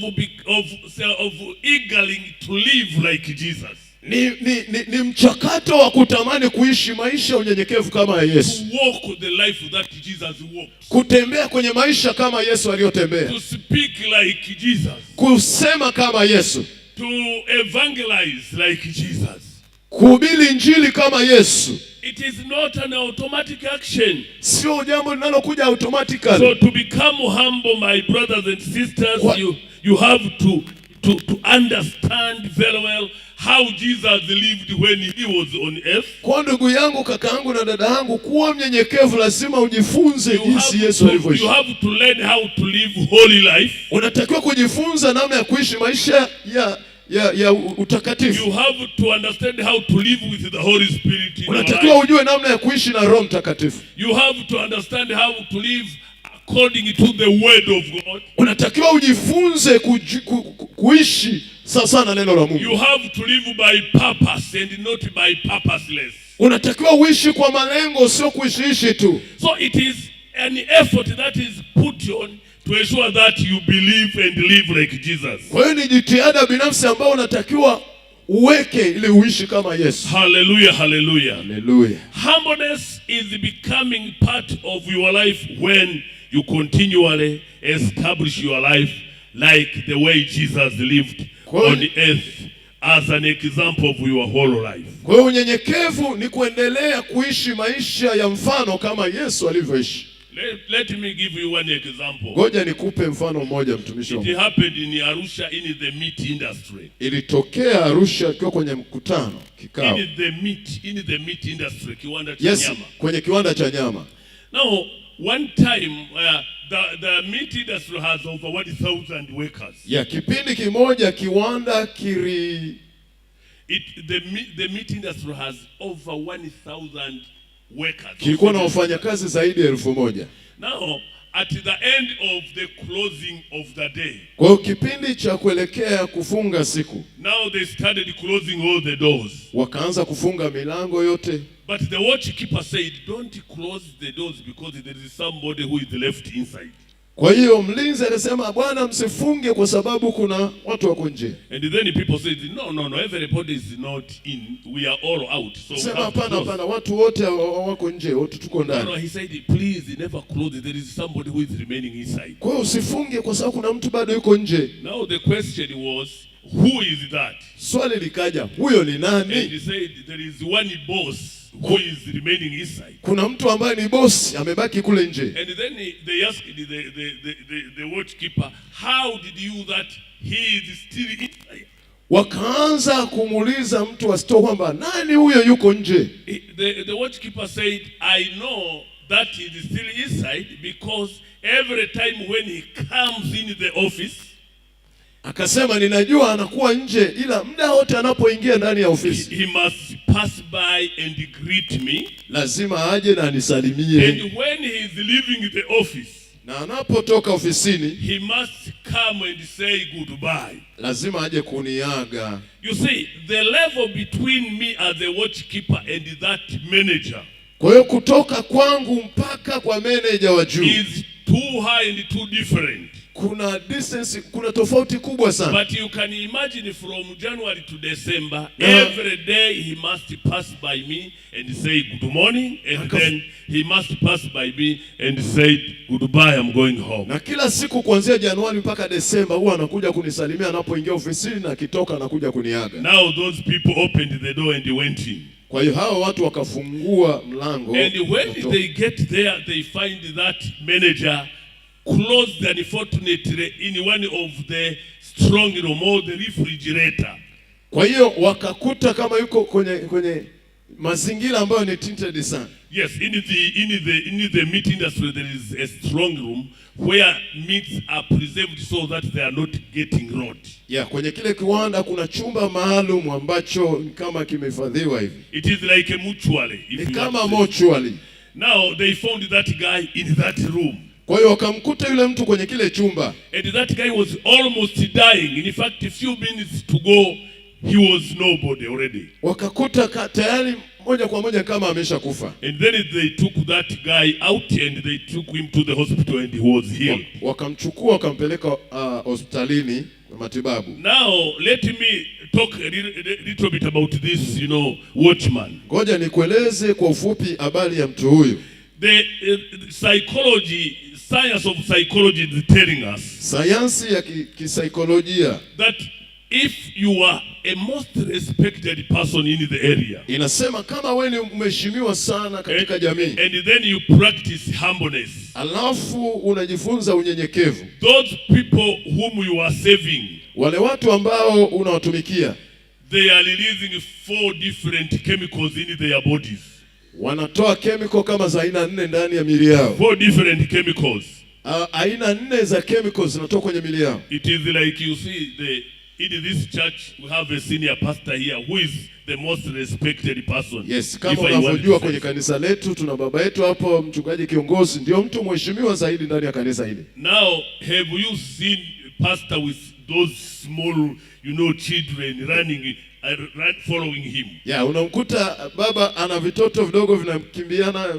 eagering to live like Jesus. Ni mchakato wa kutamani kuishi maisha unyenyekevu kama ya Yesu. To walk the life that Jesus walked. Kutembea kwenye maisha kama Yesu aliyotembea. To speak like Jesus. Kusema kama Yesu. To evangelize like Jesus. Kuhubiri injili kama Yesu. It is not an automatic action. Sio jambo linalokuja automatically. So to become humble, my brothers and sisters, you have to understand very well how Jesus lived when he was on earth. Kwa ndugu yangu, kaka yangu na dada yangu, kuwa mnyenyekevu lazima ujifunze jinsi Yesu alivyoishi. You have to learn how to live holy life. Unatakiwa kujifunza namna ya kuishi maisha ya utakatifu. You have to understand how to live with the Holy Spirit. Unatakiwa ujue namna ya kuishi na Roho Mtakatifu. You have to understand how to live according to the word of God. Unatakiwa ujifunze kuishi sawa na neno la Mungu. You have to live by purpose and not by purposeless. Unatakiwa uishi kwa malengo, sio kuishi tu. So it is an effort that is put on to ensure that you believe and live like Jesus. Kwa hiyo ni jitihada binafsi ambayo unatakiwa uweke ili uishi kama Yesu. Hallelujah, hallelujah. Hallelujah. Humbleness is becoming part of your life when you continually establish your life like the way Jesus lived on the earth as an example of your whole life. Kwa hiyo unyenyekevu ni kuendelea kuishi maisha ya mfano kama Yesu alivyoishi. Let me give you one example. Ngoja nikupe mfano mmoja, mtumishi wa Mungu. It happened in Arusha in the meat industry. Ilitokea Arusha kwa kwenye mkutano, kikao. In the meat industry, kiwanda cha yes, nyama. Kwenye kiwanda cha nyama. Now, one time the meat industry has over 1,000 workers. Kipindi kimoja kiwanda the meat industry has over 1,000 workers. Kilikuwa na wafanyakazi zaidi ya 1,000. Now, at the end of the closing of the day. Kwa kipindi cha kuelekea kufunga siku. Now they started closing all the doors. Wakaanza kufunga milango yote. But the watchkeeper said, don't close the doors because there is somebody who is left inside. Kwa hiyo mlinzi alisema, Bwana, msifunge kwa sababu kuna watu wako nje. And then people said, no, everybody is not in, we are all out. So sema hapana, watu wote wako nje, wote tuko ndani. No, he said, please never close, there is somebody who is remaining inside. Kwa hiyo usifunge kwa sababu kuna mtu bado yuko nje. Now the question was, who is that? Swali likaja, huyo ni nani? And he said, there is one boss who is remaining inside. Kuna mtu ambaye ni boss amebaki kule nje. And then they asked the watchkeeper, how did you that he is still inside? Wakaanza kumuuliza mtu asito kwamba nani huyo yuko nje. The watchkeeper said, I know that he is still inside because every time when he comes in the office, akasema ninajua anakuwa nje ila muda wote anapoingia ndani ya ofisi he must pass by and greet me. Lazima aje na anisalimie. And when he is leaving the office, na anapotoka ofisini, he must come and say goodbye. lazima aje kuniaga. You see, the level between me as a watchkeeper and that manager, Kwa hiyo kutoka kwangu mpaka kwa manager wa juu is too high and too different. kuna distance, kuna tofauti kubwa sana. But you can imagine from January to December, every day he must pass by me and say good morning, and then he must pass by me and say goodbye, I'm going home. Na kila siku kuanzia Januari mpaka Desemba huwa anakuja kunisalimia anapoingia ofisini, na akitoka anakuja kuniaga. Now those people opened the door and went in. Kwa hiyo hao watu wakafungua mlango. And when they get there, they find that manager closed unfortunately in one of the strong room or the refrigerator. Kwa hiyo wakakuta kama yuko kwenye mazingira ambayo ni tinted sana. Yes, in the meat industry there is a strong room where meats are preserved so that they are not getting rot. Yeah, kwenye kile kiwanda kuna chumba maalum ambacho kama kimehifadhiwa hivi. It is like a mortuary. Ni kama mortuary. Now they found that guy in that room. Kwa hiyo wakamkuta yule mtu kwenye kile chumba. And that guy was almost dying. In fact, a few minutes to go, he was nobody already. Wakakuta tayari moja kwa moja kama ameshakufa. And then they took that guy out and they took him to the hospital and he was healed. Wakamchukua wakampeleka hospitalini na matibabu. Now let me talk a little bit about this, watchman. Ngoja nikueleze kwa ufupi habari ya mtu huyu. The science of psychology is telling us. Sayansi ya kisaikolojia That if you are a most respected person in the area, inasema kama wewe ni mheshimiwa sana katika jamii, and then you practice humbleness, alafu unajifunza unyenyekevu, those people whom you are saving, wale watu ambao unawatumikia, they are releasing 4 different chemicals in their bodies. Wanatoa chemical kama za aina 4 ndani ya miili yao. 4 different chemicals. Aina 4 za chemicals zinatoka kwenye miili yao. It is like you see in this church we have a senior pastor here who is the most respected person. Yes, kama unavyojua kwenye kanisa letu tuna baba yetu hapo, mchungaji kiongozi ndio mtu mheshimiwa zaidi ndani ya kanisa hili. Now have you seen pastor with those small children running following him? Yeah, unamkuta baba ana vitoto vidogo vinamkimbiana,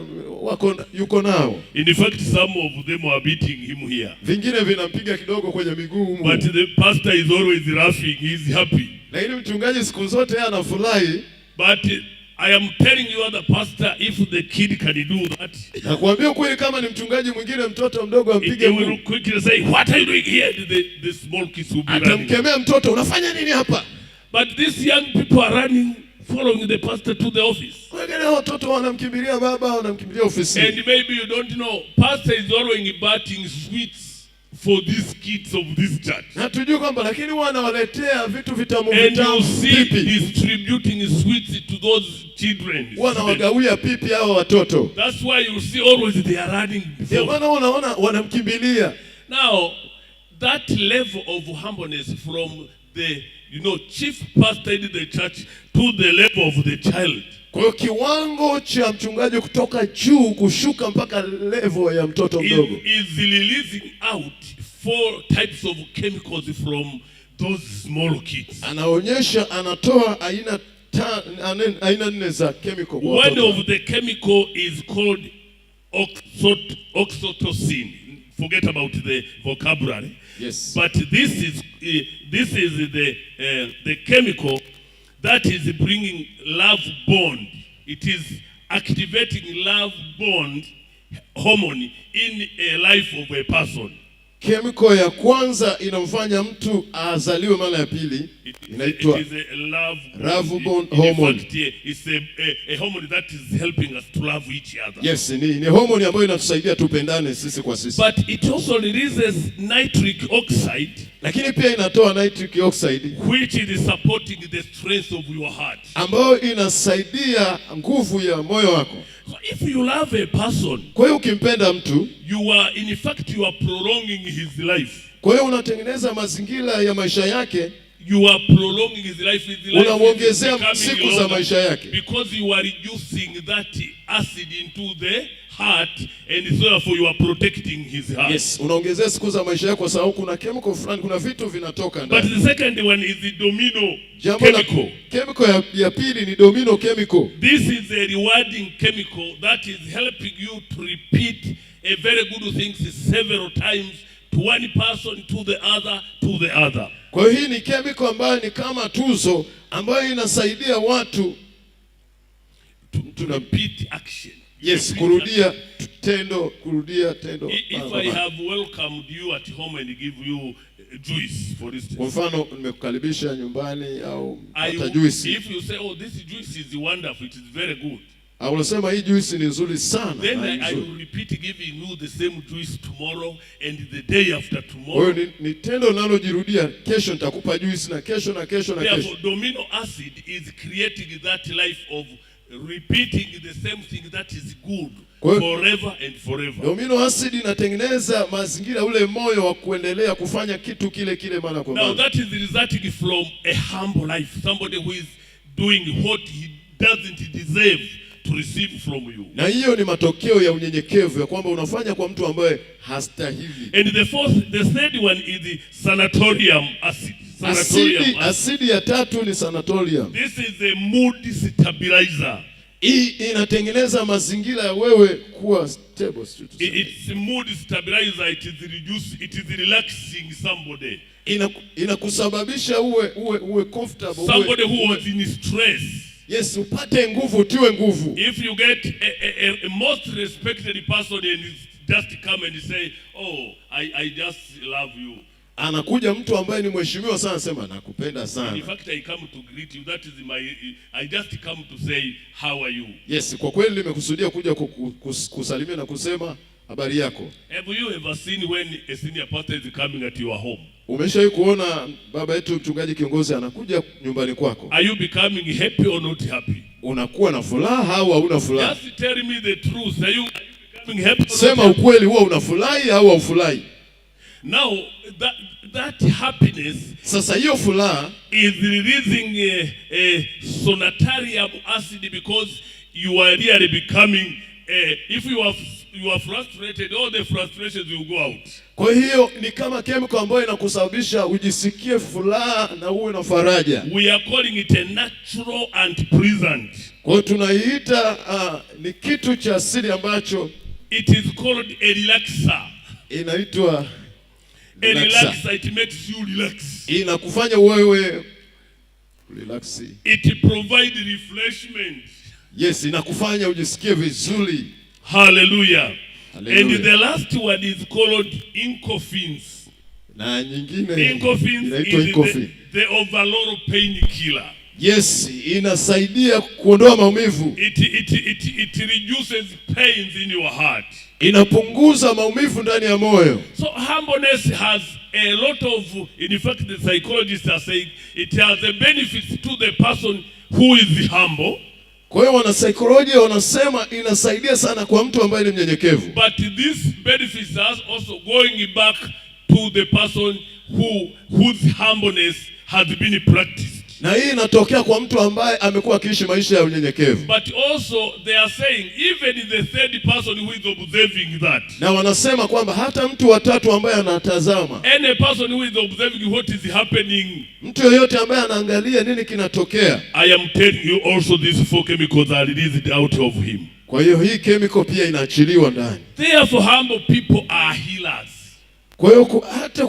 yuko nao. In fact, some of them are beating him here. Vingine vinampiga kidogo kwenye miguu. But the pastor is always laughing, he is happy. Na ili mchungaji siku zote anafurahi. But I am telling you as a pastor, if the kid can do that, nakwambia kweli kama ni mchungaji mwingine mtoto mdogo ampige, he will quickly say, what are you doing here? The small kids will be running. Atamkemea mtoto, unafanya nini hapa? But these young people are running, following the pastor to the office. Wengine watoto wanamkimbilia baba, wanamkimbilia ofisini. And maybe you don't know, pastor is always buying sweets for these kids of this church. Na tujue kwamba lakini wanawaletea vitu vitamu and vitamu. You see distributing sweets to those children. Wanawagawia pipi hao watoto. That's why you see always they are running. Ndio maana unaona wanamkimbilia. Now, that level of humbleness from the chief pastor in the church to the level of the child. Kwa hiyo kiwango cha mchungaji kutoka juu kushuka mpaka level ya mtoto mdogo. Is releasing out 4 types of chemicals from those small kids. Anaonyesha anatoa aina 4 za chemical. One of the chemical is called oxytocin. Forget about the vocabulary. Yes. But this is the chemical that is bringing love bond. It is activating love bond hormone in a life of a person. Chemical ya kwanza inamfanya mtu azaliwe mara ya pili, inaitwa love bond hormone. In fact, it's a hormone that is helping us to love each other. Yes, ni hormone ambayo inatusaidia tupendane sisi kwa sisi. But it also releases nitric oxide, lakini pia inatoa nitric oxide which is supporting the strength of your heart, ambayo inasaidia nguvu ya moyo wako. So if you love a person, kwa hiyo ukimpenda mtu, you are prolonging his life. Kwa hiyo unatengeneza mazingira ya maisha yake you are prolonging his life. Unamwongezea siku za maisha yake, because you are reducing that acid into the heart, and so therefore you are protecting his heart. Yes, unaongezea siku za maisha yako kwa sababu kuna chemical fulani, kuna vitu vinatoka ndani. But the second one is the domino chemical. Chemical ya pili ni domino chemical. This is a rewarding chemical that is helping you to repeat a very good things several times, to one person, to the other, to the other. Kwa hiyo hii ni chemical ambayo ni kama tuzo ambayo inasaidia watu to repeat action. Yes, kurudia tendo. If I have welcomed you at home and give you juice, for instance. Kwa mfano nimekukaribisha nyumbani au hata juice. If you say, oh, this juice is wonderful, it is very good. Unasema hii juice ni nzuri sana. Then I will repeat giving you the same juice tomorrow and the day after tomorrow. Wewe ni tendo linalojirudia, kesho nitakupa juice na kesho na kesho na kesho. Therefore, domino acid is creating that life of repeating the same thing that is good forever and forever. Domino acid inatengeneza mazingira ule moyo wa kuendelea kufanya kitu kile kile mara kwa mara. Now that is resulting from a humble life, somebody who is doing what he doesn't deserve to receive from you. Na hiyo ni matokeo ya unyenyekevu, ya kwamba unafanya kwa mtu ambaye hastahili. And the third one is the sanatorium acid. Asidi ya tatu ni sanatorium. This is a mood stabilizer. Hii inatengeneza mazingira ya wewe kuwa stable. It's mood stabilizer. It is relaxing somebody. Inakusababisha uwe comfortable. Somebody who was in stress. Yes, upate nguvu, tiwe nguvu. If you get a most respected person and just come and say, oh, I just love you. Anakuja mtu ambaye ni mheshimiwa sana, sema nakupenda sana. In fact, I come to greet you. That is I just come to say, how are you? Yes, kwa kweli nimekusudia kuja kusalimia na kusema habari yako. Have you ever seen when a senior pastor is coming at your home? Umeshawahi kuona baba yetu mchungaji kiongozi anakuja nyumbani kwako? Are you becoming happy or not happy? Unakuwa na furaha au hauna furaha? Just tell me the truth. Are you becoming happy or not? Sema ukweli, wewe unafurahi au haufurahi? Now that happiness, sasa hiyo furaha is releasing a sanatorium acid, because you are really becoming if you are frustrated, all the frustrations will go out. Kwa hiyo ni kama chemical ambayo inakusababisha ujisikie furaha na uwe na faraja. We are calling it a natural and pleasant. Kwa hiyo tunaiita ni kitu cha asili ambacho it is called a relaxer. Inaitwa a relaxer. It makes you relax. Inakufanya wewe relax. It provides refreshment. Yes, inakufanya ujisikie vizuri. Hallelujah. And the last one is called incofins. Na nyingine incofins is the overall pain killer. Yes, inasaidia kuondoa maumivu. It reduces pains in your heart. Inapunguza maumivu ndani ya moyo. So humbleness has a lot of, in fact the psychologists are saying it has a benefit to the person who is humble. Kwa hiyo wanasaikolojia wanasema inasaidia sana kwa mtu ambaye ni mnyenyekevu. But this benefits are also going back to the person whose humbleness has been practiced. Na hii inatokea kwa mtu ambaye amekuwa akiishi maisha ya unyenyekevu. But also they are saying even the third person who is observing that. Na wanasema kwamba hata mtu wa tatu ambaye anatazama. Any person who is observing what is happening. Mtu yeyote ambaye anaangalia nini kinatokea. I am telling you also these four chemicals are released out of him. Kwa hiyo hii chemical pia inaachiliwa ndani. Therefore humble people are healers. Kwa hiyo hata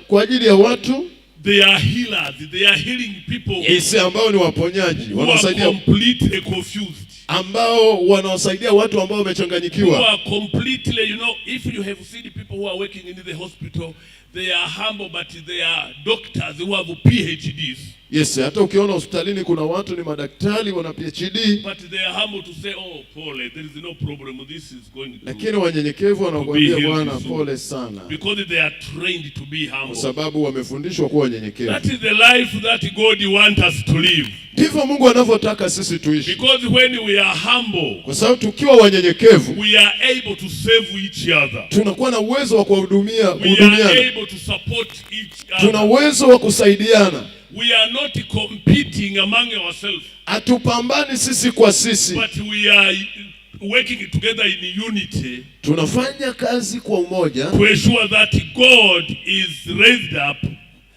kwa ajili ya watu, they are healers. They are healing people. Yes, ambao ni waponyaji. Wanasaidia completely confused. Ambao wanawasaidia watu ambao wamechanganyikiwa. Who are completely, you know, if you have seen people who are working in the hospital, they are humble but they are doctors who have PhDs. Yes, hata ukiona hospitalini kuna watu ni madaktari wana PhD. But they are humble to say, oh, pole, there is no problem, this is going to. Lakini wanyenyekevu wanakuambia Bwana pole sana. Because they are trained to be humble. Kwa sababu wamefundishwa kuwa wanyenyekevu. That is the life that God wants us to live. Ndivyo Mungu anavyotaka sisi tuishi. Because when we are humble, kwa sababu tukiwa wanyenyekevu, we are able to save each other. Tunakuwa na uwezo wa kuhudumia. We are able to support each other. Tuna uwezo wa kusaidiana. we are not competing among ourselves. Hatupambani sisi kwa sisi. But we are working together in unity. Tunafanya kazi kwa umoja. To ensure that God is raised up.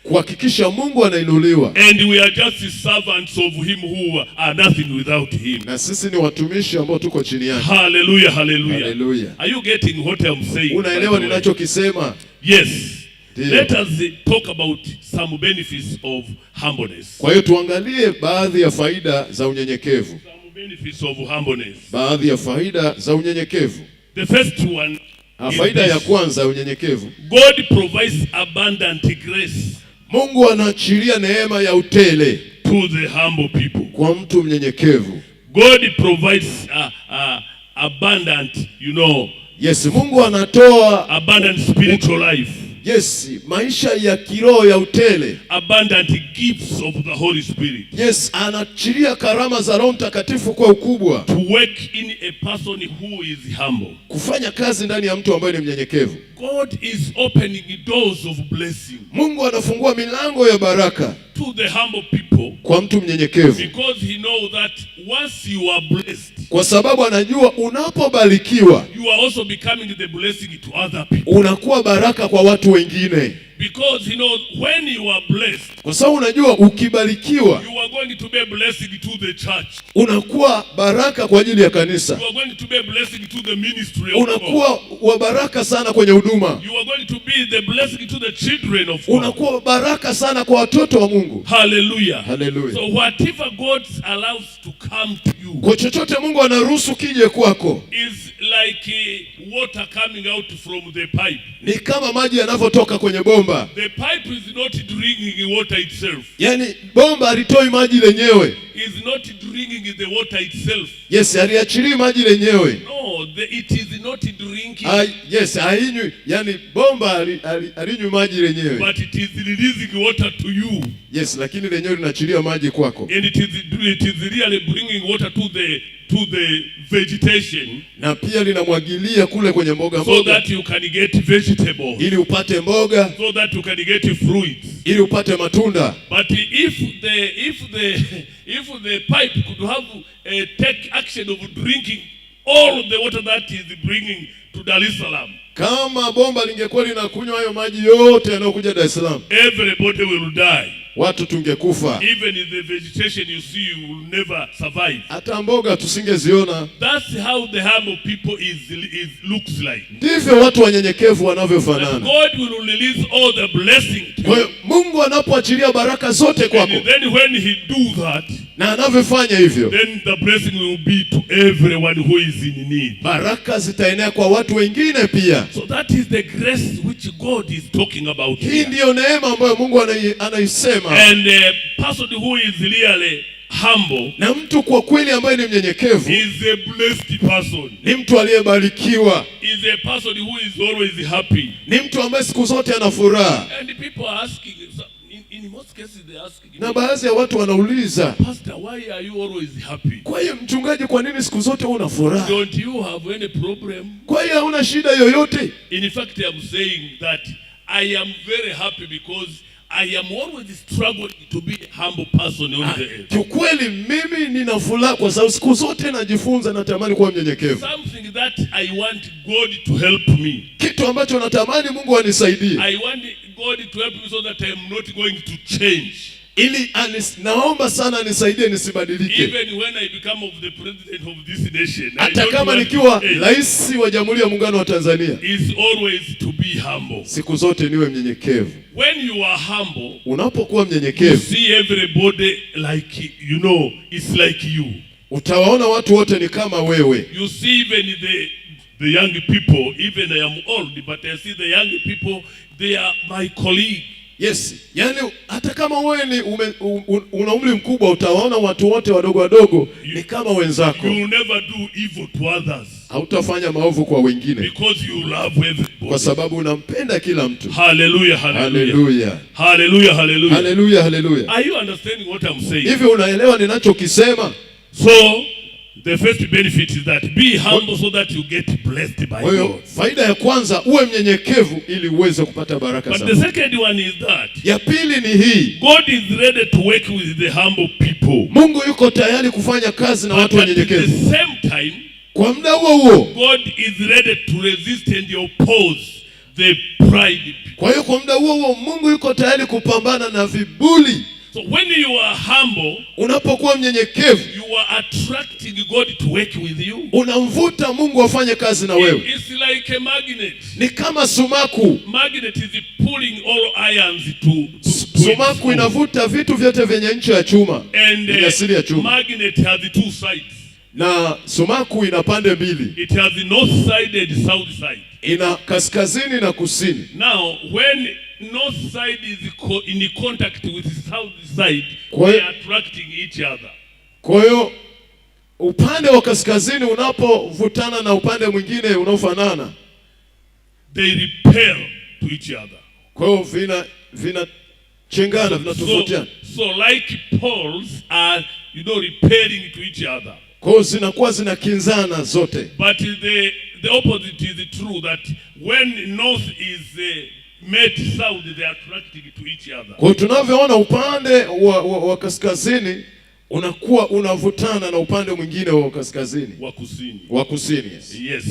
Kuhakikisha Mungu anainuliwa. And we are just servants of him who are nothing without him. Na sisi ni watumishi ambao tuko chini yake. Hallelujah, hallelujah. Hallelujah. Are you getting what I'm saying? Unaelewa ninachokisema? Yes. Let us talk about some benefits of humbleness. Kwa hiyo tuangalie baadhi ya faida za unyenyekevu. Some benefits of humbleness. Baadhi ya faida za unyenyekevu. The first one, faida ya kwanza ya unyenyekevu. God provides abundant grace. Mungu anaachilia neema ya utele to the humble people. Kwa mtu mnyenyekevu. God provides abundant, Yes, Mungu anatoa abundant spiritual life. Yes, maisha ya kiroho ya utele. Abundant gifts of the Holy Spirit. Yes, anaachilia karama za Roho Mtakatifu kwa ukubwa. To work in a person who is humble. Kufanya kazi ndani ya mtu ambaye ni mnyenyekevu. God is opening doors of blessing. Mungu anafungua milango ya baraka to the humble people. Kwa mtu mnyenyekevu. Because he knows that once you are blessed. Kwa sababu anajua unapobarikiwa. You are also becoming the blessing to other people. Unakuwa baraka kwa watu wengine. Because he knows when you are blessed. Kwa sababu unajua ukibarikiwa. You are going to be a blessing to the church. Unakuwa baraka kwa ajili ya kanisa. You are going to be a blessing to the ministry of unakuwa wa baraka sana kwenye huduma. You are going to be the blessing to the children of God. Unakuwa baraka sana kwa watoto wa Mungu. Hallelujah. Hallelujah. So whatever God allows to come to you. Kwa chochote Mungu anaruhusu kije kwako. Is like water coming out from the pipe. Ni kama maji yanavyotoka kwenye bomba. The pipe is not drinking water itself. Yani bomba halitoi maji lenyewe. Is not drinking the water itself. Yes, haliachilii maji lenyewe. No, it is not drinking. Yes, hainywi. Yani bomba halinywi maji lenyewe. But it is releasing water to you. Yes, lakini lenyewe linaachilia maji kwako. And it is really bringing water to the vegetation. Na pia linamwagilia kule kwenye mboga. So that you can get vegetables. Ili upate mboga. So that you can get fruits. Ili upate matunda. But if the pipe could have take action of drinking all of the water that is bringing to Dar es Salaam. Kama bomba lingekuwa linakunywa hayo maji yote yanayokuja Dar es Salaam. Everybody will die. Watu tungekufa. Even in the vegetation you see, you will never survive. Hata mboga tusingeziona. That's how the humble people looks like. Ndivyo watu wanyenyekevu wanavyofanana. God will release all the blessing. Kwa hiyo Mungu anapoachilia baraka zote kwako. And then when he do that, na anavyofanya hivyo, then the blessing will be to everyone who is in need. Baraka zitaenea kwa watu wengine pia. So that is the grace which God is talking about. Hii ndiyo neema ambayo Mungu anaisema. And a person who is really humble, na mtu kwa kweli ambaye ni mnyenyekevu, is a blessed person. Ni mtu aliyebarikiwa. Is a person who is always happy. Ni mtu ambaye siku zote ana furaha. And people are asking, in most cases they ask, na baadhi ya watu wanauliza, Pastor, why are you always happy? Kwa hiyo mchungaji, kwa nini siku zote una furaha? Don't you have any problem? Kwa hiyo hauna shida yoyote? In fact, I'm saying that I am very happy because I am always struggling to be a humble person on the earth. Kiukweli mimi nina furaha kwa sababu siku zote najifunza, natamani kuwa mnyenyekevu. Something that I want God to help me. Kitu ambacho natamani Mungu anisaidie. I want God to help me so that I am not going to change. Ili naomba sana nisaidie nisibadilike. Even when I become of the president of this nation. Hata kama nikiwa rais wa Jamhuri ya Muungano wa Tanzania. Is always to be humble. Siku zote niwe mnyenyekevu. When you are humble, unapokuwa mnyenyekevu, you see everybody like it's like you. Utawaona watu wote ni kama wewe. You see even the young people, even I am old, but I see the young people, they are my colleague. Yes, yani hata kama wewe ni una umri mkubwa, utawaona watu wote wadogo wadogo ni kama wenzako. You will never do evil to others. Hautafanya maovu kwa wengine. Because you love everybody. Kwa sababu unampenda kila mtu. Hallelujah, hallelujah. Hallelujah. Hallelujah, hallelujah. Hallelujah, hallelujah. Are you understanding what I'm saying? Hivi unaelewa ninachokisema? So The first benefit is that be humble so that you get blessed by Kwa hiyo God. faida ya kwanza, uwe mnyenyekevu ili uweze kupata baraka But za the Mungu. second one is that Ya pili ni hii, God is ready to work with the humble people. Mungu yuko tayari kufanya kazi na watu But at the wanyenyekevu. same time, Kwa muda huo huo, God is ready to resist and oppose the pride people. kwa hiyo kwa muda huo huo Mungu yuko tayari kupambana na viburi. So when you are humble, Unapokuwa mnyenyekevu, you are attracting God to work with you. unamvuta Mungu afanye kazi na wewe. It's like a magnet. Ni kama sumaku. Magnet is pulling all irons to Sumaku inavuta vitu vyote vyenye ncha ya chuma, and yenye asili ya chuma. magnet has two sides. Na sumaku ina pande mbili, It has the north side and the south side. ina kaskazini na kusini. Now, when north side is in contact with the south side, Kwa- they are attracting each other. Kwa hiyo upande wa kaskazini unapovutana na upande mwingine unaofanana, They repel to each other. kwa hiyo vinachengana, vinatofautiana. So like poles are, repelling to each other. Kwa hiyo zinakuwa zinakinzana zote. But the opposite is true, that when north is met south, they are attracting to each other. Kwa hiyo tunavyoona upande wa kaskazini unakuwa unavutana na upande mwingine wa kaskazini, Wakusini. wa kusini. Yes. Yes.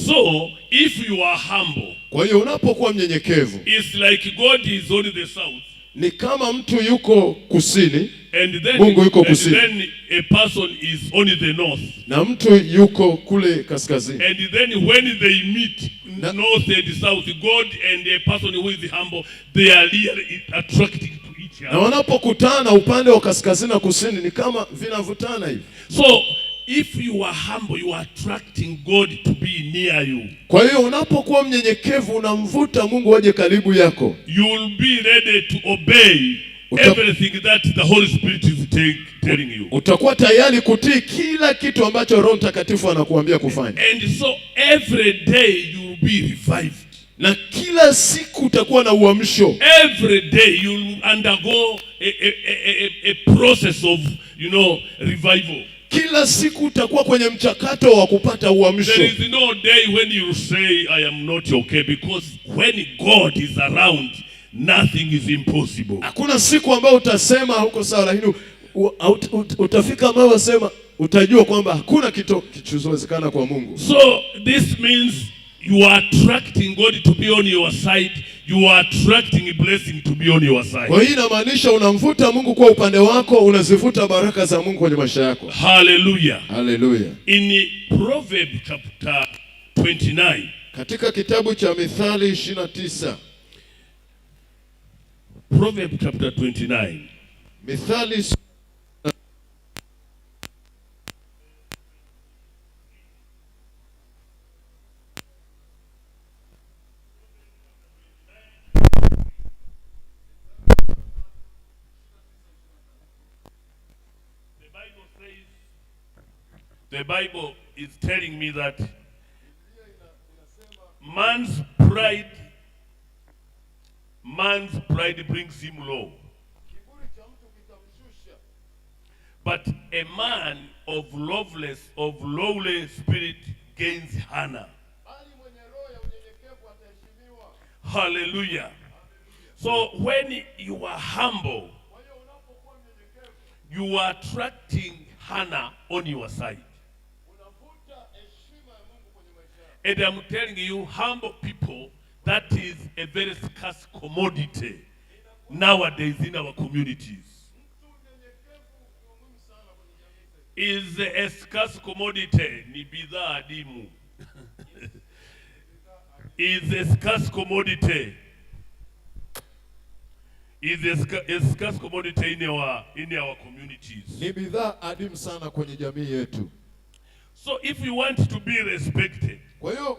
So if you are humble, Kwa hiyo unapokuwa mnyenyekevu, it's like God is on the south, ni kama mtu yuko kusini and then, Mungu yuko and kusini, then a person is on the north. na mtu yuko kule kaskazini. And then when they meet Na- north and south, God and a person who is humble, they are really attracting to each Na other. wanapokutana upande wa kaskazini na kusini ni kama vinavutana hivi. So if you are humble, you are attracting God to be near you. Kwa hiyo unapokuwa mnyenyekevu unamvuta Mungu aje karibu yako. You will be ready to obey everything that the Holy Spirit is telling you. Utakuwa tayari kutii kila kitu ambacho Roho Mtakatifu anakuambia kufanya. And so every day you will be revived. Na kila siku utakuwa na uamsho. Every day you will undergo a process of, revival. Kila siku utakuwa kwenye mchakato wa kupata uamsho. There is no day when you say, I am not okay, because when God is around, nothing is impossible. Hakuna siku ambayo utasema huko sawa, lakini utafika ambayo wasema utajua kwamba hakuna kitu kisichowezekana kwa Mungu. So this means you are attracting God to be on your side. You are attracting a blessing to be on your side. Kwa hiyo inamaanisha unamvuta Mungu kwa upande wako, unazivuta baraka za Mungu kwenye maisha yako. Hallelujah. Haleluya. In Proverbs chapter 29, Katika kitabu cha Mithali 29, Proverbs chapter 29, Mithali the Bible is telling me that man's pride brings him low. But a man of lowly spirit gains honor. Hallelujah. So when you are humble, you are attracting honor on your side. And I'm telling you, humble people, that is a very scarce commodity nowadays in our communities. Is a scarce commodity, ni bidhaa adimu. Is a scarce commodity. Is a scarce commodity in our communities. ni bidhaa adimu sana kwenye jamii yetu. So if you want to be respected, Kwa hiyo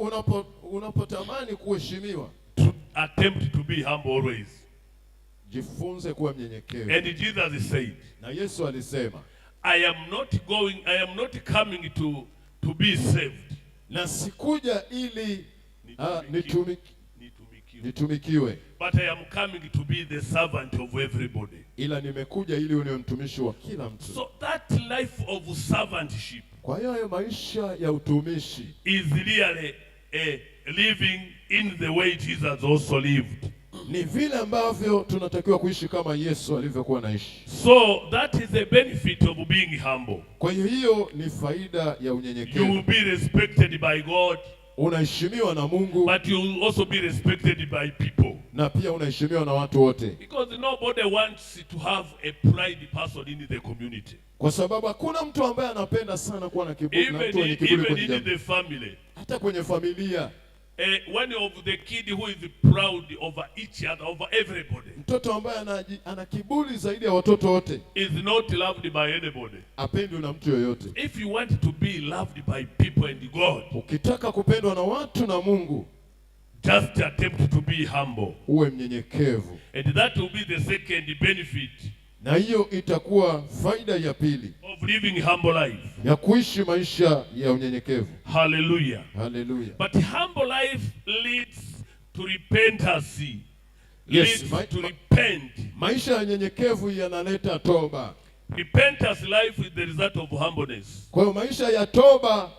unapotamani kuheshimiwa, attempt to be humble always. jifunze kuwa mnyenyekevu. And Jesus said, Na Yesu alisema, I am not coming to be saved. na sikuja ili nitumikiwe, But I am coming to be the servant of everybody. ila nimekuja ili uniwe mtumishi wa kila mtu. So that life of servantship Kwa hiyo hayo maisha ya utumishi is really living in the way Jesus also lived. ni vile ambavyo tunatakiwa kuishi kama Yesu alivyokuwa anaishi. So that is the benefit of being humble. Kwa hiyo ni faida ya You unyenyekevu. will be respected by God, Unaheshimiwa na Mungu but you will also be respected by people. na pia unaheshimiwa na watu wote, Because nobody wants to have a pride person in the community. kwa sababu hakuna mtu ambaye anapenda sana kuwa na kiburi na mtu mwenye kiburi Even kwenye in jamii. the family. Hata kwenye familia, One of the kid who is proud over each other, over everybody, mtoto ambaye ana kiburi zaidi ya watoto wote is not loved by anybody. apendwe na mtu yoyote. If you want to be loved by people and God, Ukitaka kupendwa na watu na Mungu, just attempt to be humble. uwe mnyenyekevu, And that will be the second benefit na hiyo itakuwa faida ya pili of living humble life. ya kuishi maisha ya unyenyekevu. Hallelujah. Haleluya. But humble life leads to repentance. Yes, Leads to repent. Maisha ya unyenyekevu yanaleta toba. Repentance life is the result of humbleness. Kwa hiyo maisha ya toba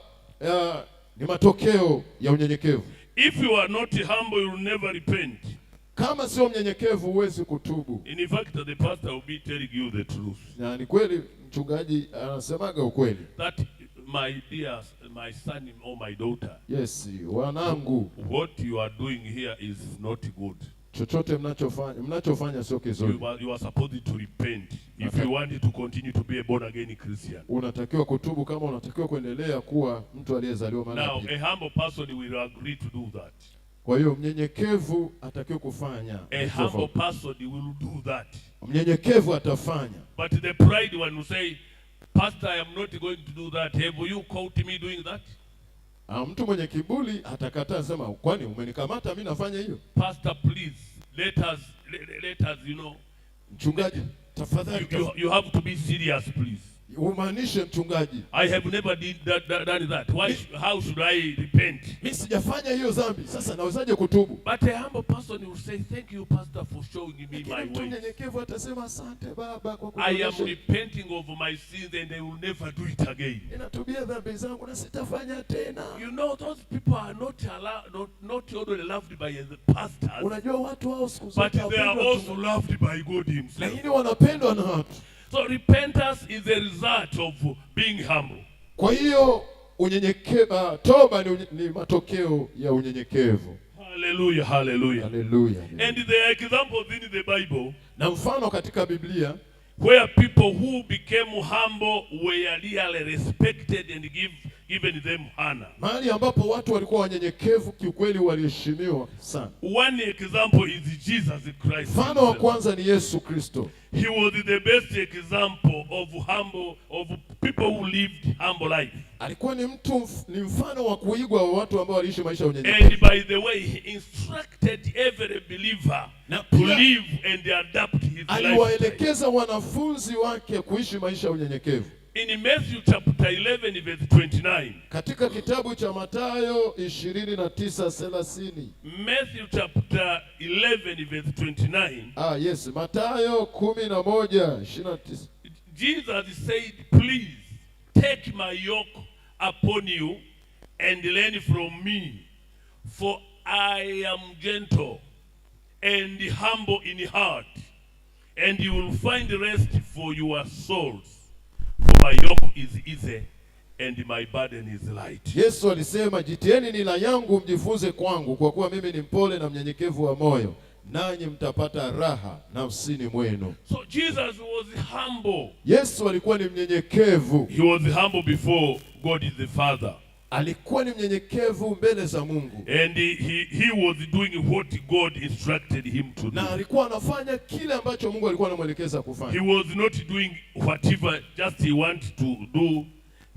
ni matokeo ya unyenyekevu. If you are not humble, you will never repent. Kama sio mnyenyekevu huwezi kutubu. In fact, the pastor will be telling you the truth. Na ni kweli mchungaji anasemaga ukweli. That, my dear, my son or my daughter, Yes, wanangu, what you are doing here is not good. chochote mnachofanya sio kizuri. You are supposed to repent if you want to continue to be a born again Christian. Unatakiwa kutubu kama unatakiwa kuendelea kuwa mtu aliyezaliwa mara Now, ya pili. a humble person will agree to do that. Kwa hiyo mnyenyekevu atakiwa kufanya. A humble person will do that. Mnyenyekevu atafanya. But the pride one will say, Pastor, I am not going to do that. Have you caught me doing that? Mtu mwenye kiburi atakataa, sema kwani umenikamata mimi nafanya hiyo? Pastor, please, let us, you know. Mchungaji, tafadhali. You have to be serious, please. Umaanishe mchungaji, I have never done that. How should I repent? mimi sijafanya hiyo dhambi, sasa nawezaje kutubu? But a humble person will say, thank you, Pastor, for showing me my Mtu way. mnyenyekevu atasema asante baba kwa I am kunionyesha. repenting of my sins and I will never do it again. Ninatubia dhambi zangu na sitafanya tena. You know, those people are not only loved by the pastors, Unajua watu hao siku but zote they are hawapendwa also tu, loved by God Himself. lakini wanapendwa na watu. So repentance is a result of being humble. Kwa hiyo toba ni matokeo ya unyenyekevu. Hallelujah, hallelujah. Haleluya. And there are examples in the Bible Na mfano katika Biblia where people who became humble were really respected and given them honor. mahali ambapo watu walikuwa wanyenyekevu kiukweli waliheshimiwa sana. One example is Jesus Christ. Mfano wa kwanza ni Yesu Kristo. He was the best example of people who lived humble life. Alikuwa ni mfano wa kuigwa wa watu ambao waliishi maisha ya unyenyekevu. And by the way, he instructed every believer to live and adapt his life. Aliwaelekeza wanafunzi wake kuishi maisha ya unyenyekevu. In Matthew chapter 11 verse 29. Katika kitabu cha Mathayo 29:30. Matthew chapter 11 verse 29. Yes, Mathayo 11:29. Jesus said, please take my yoke upon you and learn from me, for I am gentle and humble in heart, and you will find rest for your souls. For my yoke is easy and my burden is light. Yesu alisema, jitieni nila yangu mjifunze kwangu, kwa kuwa mimi ni mpole na mnyenyekevu wa moyo, nanyi mtapata raha nafsini mwenu. So Jesus was humble. Yesu alikuwa ni mnyenyekevu. He was humble before God is the Father. Alikuwa ni mnyenyekevu mbele za Mungu. And he was doing what God instructed him to do. Na alikuwa anafanya kile ambacho Mungu alikuwa anamwelekeza kufanya. He was not doing whatever just he wanted to do.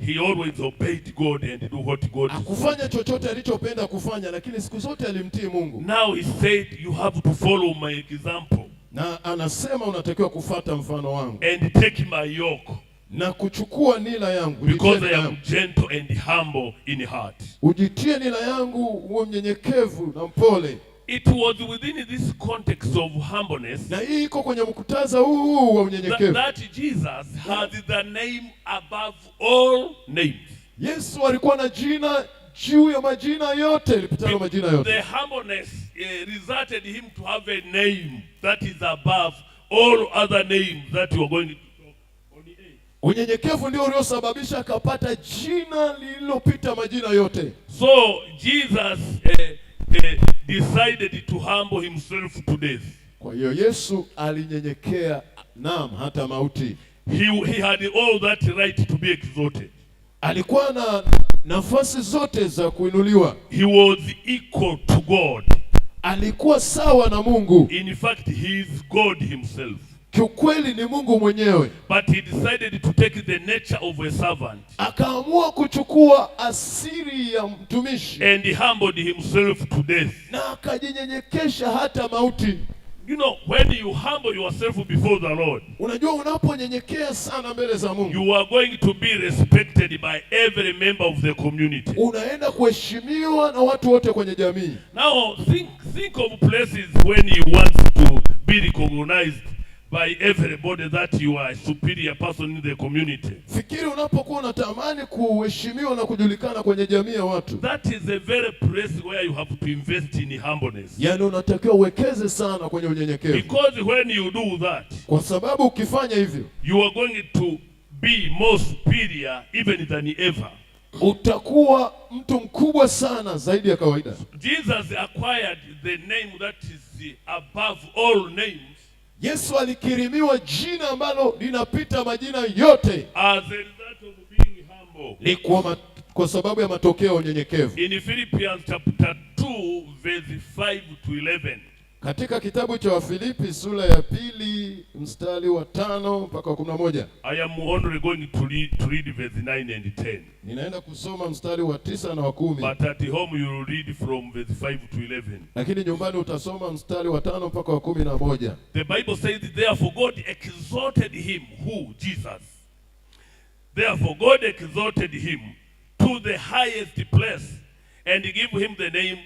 He always obeyed God and do what God Hakufanya chochote alichopenda kufanya, lakini siku zote alimtii Mungu. Now he said, you have to follow my example. Na anasema unatakiwa kufuata mfano wangu. And take my yoke. Na kuchukua nila yangu. Because I am gentle and humble in heart. Ujitie nila yangu, uwe mnyenyekevu na mpole. It was within this context of humbleness. Na hii iko kwenye mkutaza huu wa unyenyekevu. That Jesus had the name above all names. Yesu alikuwa na jina juu ya majina yote, lipitalo majina yote. The humbleness resulted him to have a name that is above all other names that you are going to talk on the earth. Unyenyekevu ndio uliosababisha akapata jina lililopita majina yote. So Jesus decided to humble himself to death. Kwa hiyo Yesu alinyenyekea, naam, hata mauti. He had all that right to be exalted. Alikuwa na nafasi zote za kuinuliwa. He was equal to God. Alikuwa sawa na Mungu. In fact, he is God himself. Kiukweli ni Mungu mwenyewe. But he decided to take the nature of a servant. Akaamua kuchukua asili ya mtumishi. And he humbled himself to death. Na akajinyenyekesha hata mauti. You know, when you humble yourself before the Lord, unajua unaponyenyekea sana mbele za Mungu, you are going to be respected by every member of the community. Unaenda kuheshimiwa na watu wote kwenye jamii. Now think of places when you want to be recognized by everybody that you are a superior person in the community. Fikiri unapokuwa unatamani kuheshimiwa na kujulikana kwenye jamii ya watu. That is a very place where you have to invest in humbleness. Yaani unatakiwa uwekeze sana kwenye unyenyekevu. Because when you do that, kwa sababu ukifanya hivyo, you are going to be more superior even than ever. Utakuwa mtu mkubwa sana zaidi ya kawaida. Jesus acquired the name that is above all names. Yesu alikirimiwa jina ambalo linapita majina yote. As a result of being humble. Ni kwa sababu ya matokeo ya unyenyekevu. In Philippians chapter 2 verse 5 to 11. Katika kitabu cha Wafilipi sura ya 2 mstari wa 5 mpaka 11. I am only going to read verse 9 and 10. Ninaenda kusoma mstari wa 9 na wa 10. But at home you will read from verse 5 to 11. Lakini nyumbani utasoma mstari wa 5 mpaka wa 11. The Bible says, therefore God exalted him, who? Jesus. Therefore God exalted him to the highest place and gave him the name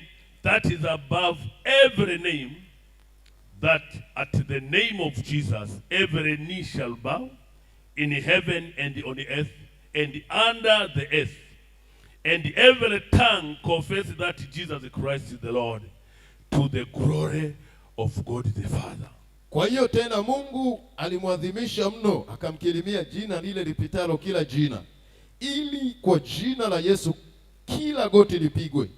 that is above every name, that at the name of Jesus every knee shall bow, in heaven and on the earth and under the earth, and every tongue confess that Jesus Christ is the Lord, to the glory of God the Father. Kwa hiyo tena Mungu alimwadhimisha mno, akamkirimia jina lile lipitalo kila jina, ili kwa jina la Yesu kila goti lipigwe,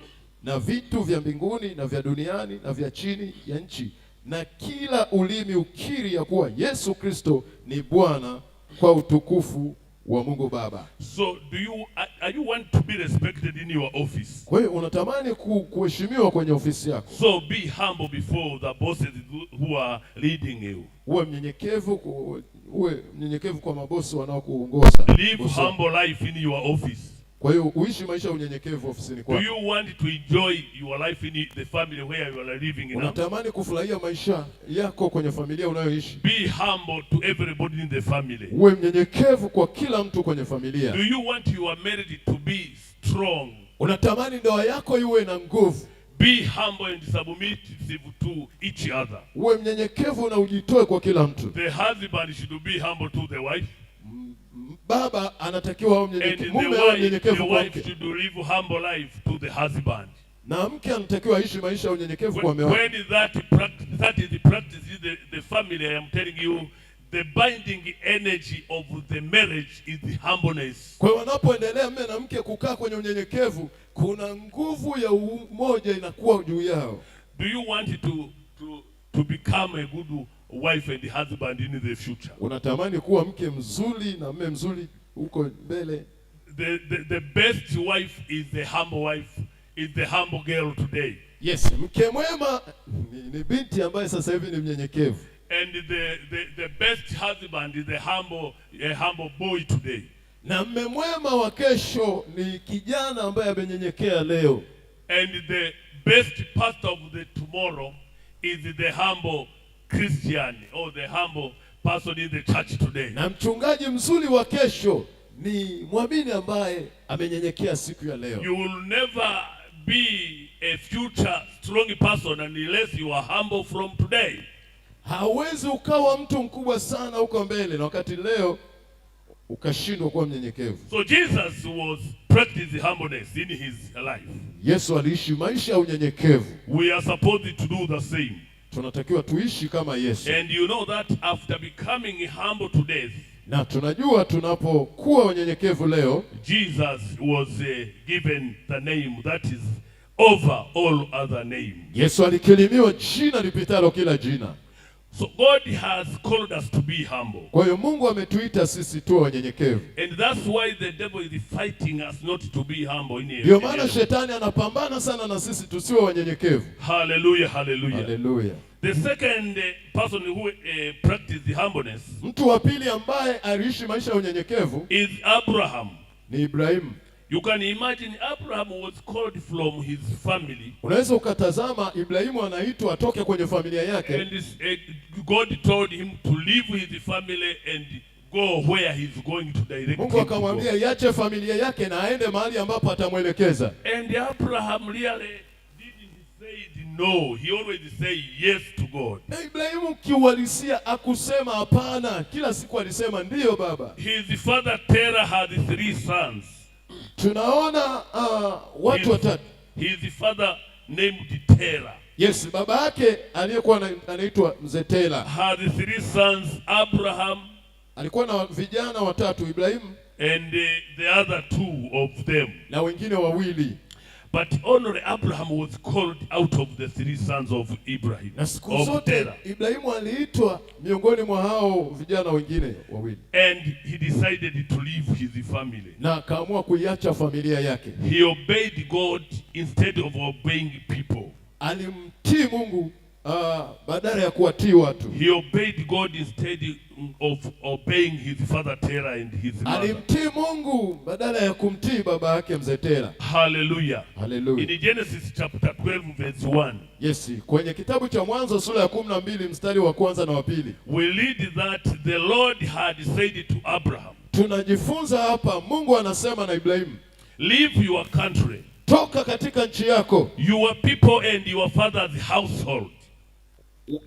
na vitu vya mbinguni na vya duniani na vya chini ya nchi, na kila ulimi ukiri ya kuwa Yesu Kristo ni Bwana, kwa utukufu wa Mungu Baba. So are you want to be respected in your office? Kwa hiyo unatamani kuheshimiwa kwenye ofisi yako. So be humble before the bosses who are leading you. Uwe mnyenyekevu kwa mabosi wanaokuongoza. Live humble life in your office. Kwa hiyo uishi maisha ya unyenyekevu ofisini kwako. Do you want to enjoy your life in the family where you are living in? Unatamani kufurahia maisha yako kwenye familia unayoishi. Be humble to everybody in the family. Uwe mnyenyekevu kwa kila mtu kwenye familia. Do you want your marriage to be strong? Unatamani ndoa yako iwe na nguvu. Be humble and submissive to each other. Uwe mnyenyekevu na ujitoe kwa kila mtu. The husband should be humble to the wife. Baba anatakiwa awe mnyenyekevu. Mume awe mnyenyekevu kwa mke. The wife should live humble life to the husband. Na mke anatakiwa aishi maisha ya unyenyekevu kwa mume wake. When that is the practice in the family, I am telling you, the binding energy of the marriage is the humbleness. Kwa hiyo wanapoendelea mume na mke kukaa kwenye unyenyekevu, kuna nguvu ya umoja inakuwa juu yao. Do you want to become a good wife and husband in the future? Unatamani kuwa mke mzuri na mume mzuri huko mbele? The best wife is the humble wife, is the humble girl today. Yes, mke mwema ni binti ambaye sasa hivi ni mnyenyekevu. And the best husband is a humble boy today. Na mume mwema wa kesho ni kijana ambaye amenyenyekea leo. And the best pastor of the tomorrow is the humble Christian or the humble person in the church today. Na mchungaji mzuri wa kesho ni mwamini ambaye amenyenyekea siku ya leo. You will never be a future strong person unless you are humble from today. Hauwezi ukawa mtu mkubwa sana huko mbele na wakati leo ukashindwa kuwa mnyenyekevu. So Jesus was practicing humbleness in his life. Yesu aliishi maisha ya unyenyekevu. We are supposed to do the same. Tunatakiwa tuishi kama Yesu. And you know that after becoming humble to death, na tunajua tunapokuwa wanyenyekevu leo, Jesus was given the name that is over all other names. Yesu alikirimiwa jina lipitalo kila jina. So God has called us to be humble. Kwa hiyo Mungu ametuita sisi tuwe wanyenyekevu. And that's why the devil is fighting us not to be humble in here. Ndio maana shetani anapambana sana na sisi tusiwe wanyenyekevu. Hallelujah, hallelujah. Hallelujah. The second person who practiced humbleness, mtu wa pili ambaye aliishi maisha ya unyenyekevu, is Abraham. Ni Ibrahimu. You can imagine Abraham was called from his family. Unaweza ukatazama Ibrahimu anaitwa atoke kwenye familia yake. And God told him to leave his family and go where he's going to direct. Mungu akamwambia iache familia yake na aende mahali ambapo atamwelekeza. And Abraham really didn't say no. He always say yes to God. Na Ibrahimu kiuhalisia akusema hapana. Kila siku alisema ndiyo baba. His father Terah had 3 sons. Tunaona watu watatu. His father named Terah. Yes, baba yake aliyekuwa anaitwa Mzee Terah had 3 sons, Abraham, alikuwa na vijana watatu, Ibrahimu and the other 2 of them, na wengine wawili. But only Abraham was called out of the 3 sons of Ibrahim. Na siku zote Ibrahimu aliitwa miongoni mwa hao vijana wengine wawili. And he decided to leave his family. Na akaamua kuiacha familia yake. He obeyed God instead of obeying people. Alimtii Mungu badala ya kuwatii watu. He obeyed God instead of obeying his father Terah and his mother. Alimtii Mungu badala ya kumtii baba yake Mzee Terah. Hallelujah. Hallelujah. In Genesis chapter 12 verse 1. Yes, kwenye kitabu cha Mwanzo sura ya 12 mstari wa kwanza na wa pili. We read that the Lord had said to Abraham. Tunajifunza hapa Mungu anasema na Ibrahimu, leave your country, toka katika nchi yako, your people and your father's household,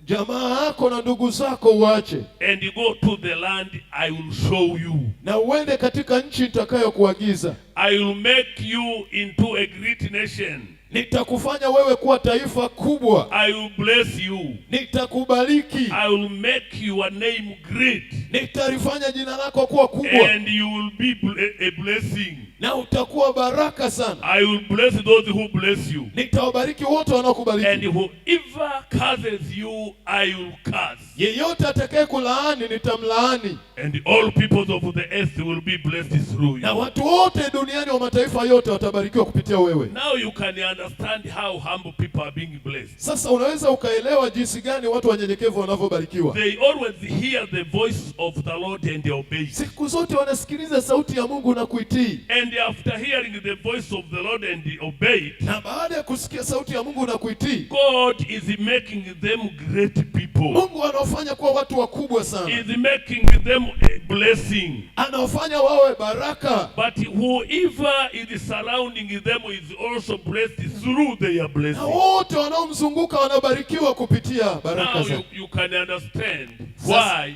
jamaa yako na ndugu zako uache, and go to the land I will show you, na uende katika nchi nitakayokuagiza. I will make you into a great nation, nitakufanya wewe kuwa taifa kubwa. I will bless you, nitakubariki. I will make your name great, nitalifanya jina lako kuwa kubwa, and you will be a blessing, na utakuwa baraka sana. I will bless those who bless you, nitawabariki wote wanaokubariki, and whoever curses you I will curse, yeyote atakaye kulaani nitamlaani, and all peoples of the earth will be blessed through you, na watu wote duniani wa mataifa yote watabarikiwa kupitia wewe. Now you can understand how humble people are being blessed. Sasa unaweza ukaelewa jinsi gani watu wanyenyekevu wanavyobarikiwa. They always hear the voice of the Lord and they obey. Siku zote wanasikiliza sauti ya Mungu na kuitii. And after hearing the voice of the Lord and they obey, na baada ya kusikia sauti ya Mungu na kuitii, God is making them great people. Mungu anawafanya kuwa watu wakubwa sana. Is making them a blessing. Anawafanya wawe baraka. But whoever is surrounding them is also blessed through their blessing. Na wote wanaomzunguka wanabarikiwa kupitia baraka zake. Now you can understand why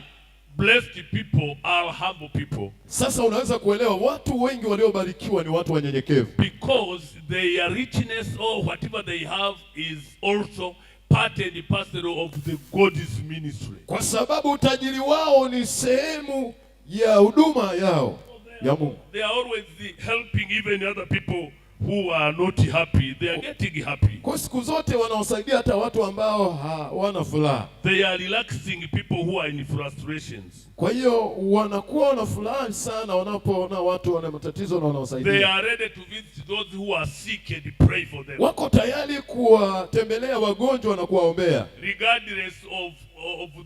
blessed people are humble people. Sasa unaweza kuelewa watu wengi waliobarikiwa ni watu wanyenyekevu. Because their richness or whatever they have is also part and parcel of the God's ministry. Kwa sababu utajiri wao ni sehemu ya huduma yao ya Mungu. They are always helping even other people who are not happy. They are getting happy. Kwa siku zote wanaosaidia hata watu ambao hawana furaha. They are relaxing people who are in frustrations. Kwa hiyo wanakuwa na furaha sana wanapoona watu wana matatizo na wanawasaidia. They are ready to visit those who are sick and pray for them. Wako tayari kuwatembelea wagonjwa na kuwaombea. Regardless of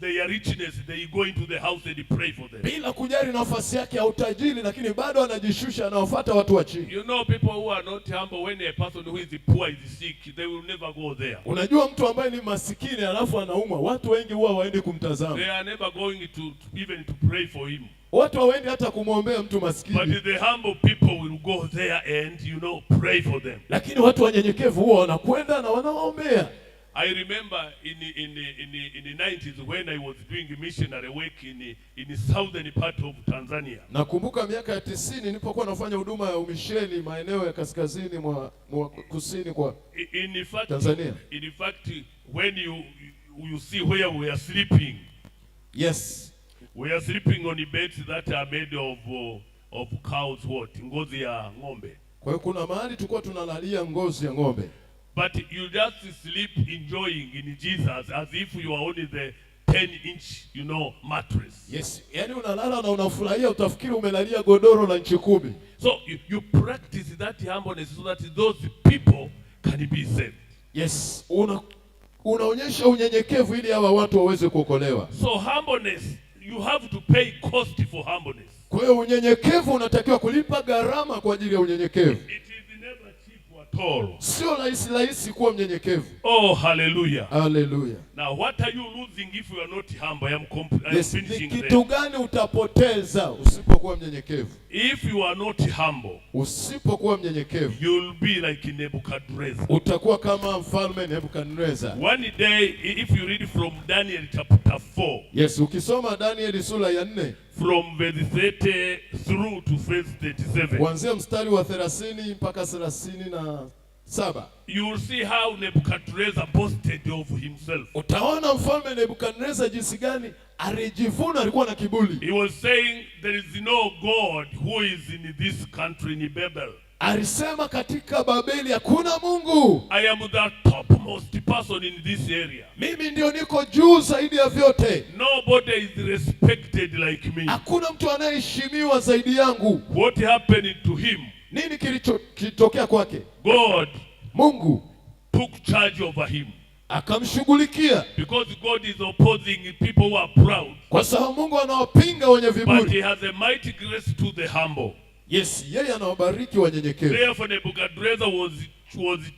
their richness, they go into the house and pray for them. Bila kujali nafasi yake ya utajiri, lakini bado anajishusha, anawafuata watu wa chini. You know, people who are not humble, when a person who is poor is sick, they will never go there. Unajua mtu ambaye ni masikini alafu anaumwa, watu wengi huwa waende kumtazama. They are never going to even to pray for him. Watu hawaendi hata kumwombea mtu maskini. But the humble people will go there and pray for them. Lakini watu wanyenyekevu huwa wanakwenda na wanawaombea. I remember in the 90s when I was doing missionary work in southern part of Tanzania. Nakumbuka miaka ya 90 nilipokuwa nafanya huduma ya umisheni maeneo ya kaskazini mwa kusini kwa Tanzania. In fact, when you see where we are sleeping. Yes. We are sleeping on the beds that are made of cows ngozi ya ng'ombe. Kwa hiyo kuna mahali tulikuwa tunalalia ngozi ya ng'ombe. But you just sleep enjoying in Jesus as if you are only the 10-inch, mattress. Yes. Yaani unalala na unafurahia utafikiri umelalia godoro la inchi 10. So you practice that humbleness so that those people can be saved. Yes. Unaonyesha unyenyekevu ili hawa watu waweze kuokolewa. So humbleness, you have to pay cost for humbleness. Kwa hiyo unyenyekevu unatakiwa kulipa gharama kwa ajili ya unyenyekevu. It is never cheap at all. Sio rahisi kuwa mnyenyekevu. Oh, hallelujah. Hallelujah. Now what are you losing if you are not humble? I'm finishing there. Kitu gani utapoteza usipokuwa mnyenyekevu? If you are not humble, usipokuwa mnyenyekevu, you'll be like Nebuchadnezzar. Utakuwa kama mfalme Nebuchadnezzar. One day, if you read from Daniel chapter 4. Yes, ukisoma Daniel sura ya 4. From verse 30 through to verse 37. Kuanzia mstari wa 30 mpaka 37. You will see how Nebuchadnezzar boasted of himself. Utaona mfalme Nebuchadnezzar jinsi gani alijivuna, alikuwa na kiburi. He was saying there is no God who is in this country in Babel. Alisema katika Babeli hakuna Mungu. I am the topmost person in this area. Mimi ndio niko juu zaidi ya vyote. Nobody is respected like me. Hakuna mtu anayeheshimiwa zaidi yangu. What happened to him? Nini kilitokea kwake? God, Mungu, took charge over him. Akamshughulikia. Because God is opposing people who are proud. Kwa sababu Mungu anawapinga wenye viburi. But he has a mighty grace to the humble. Yes, yeye anawabariki wanyenyekevu. Therefore Nebuchadnezzar was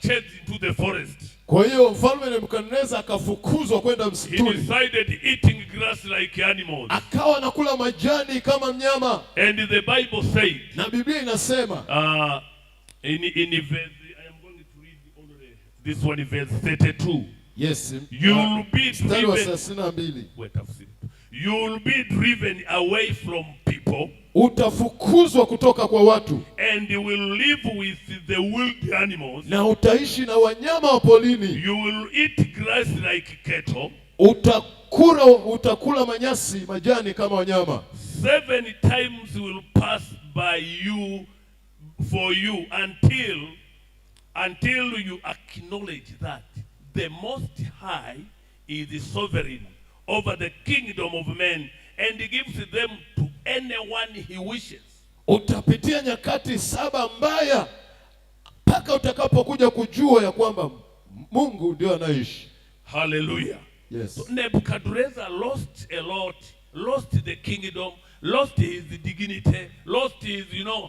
chased into the forest. Kwa hiyo mfalme Nebukadneza akafukuzwa kwenda msituni. He decided eating grass like animals. Akawa anakula majani kama mnyama. And the Bible said, na Biblia inasema, in verse, I am going to read only this one, verse 32. Yes. You'll be driven. You'll be driven away from people. Utafukuzwa kutoka kwa watu. And you will live with the wild animals. Na utaishi na wanyama wa polini. You will eat grass like cattle. Utakula manyasi, majani kama wanyama. 7 times will pass by you for you until you acknowledge that the Most High is the sovereign over the kingdom of men and gives them to anyone he wishes. Utapitia nyakati 7 mbaya mpaka utakapokuja kujua ya kwamba Mungu ndio anaishi. Hallelujah. Yes. So Nebuchadnezzar lost a lot, lost the kingdom, lost his dignity, lost his,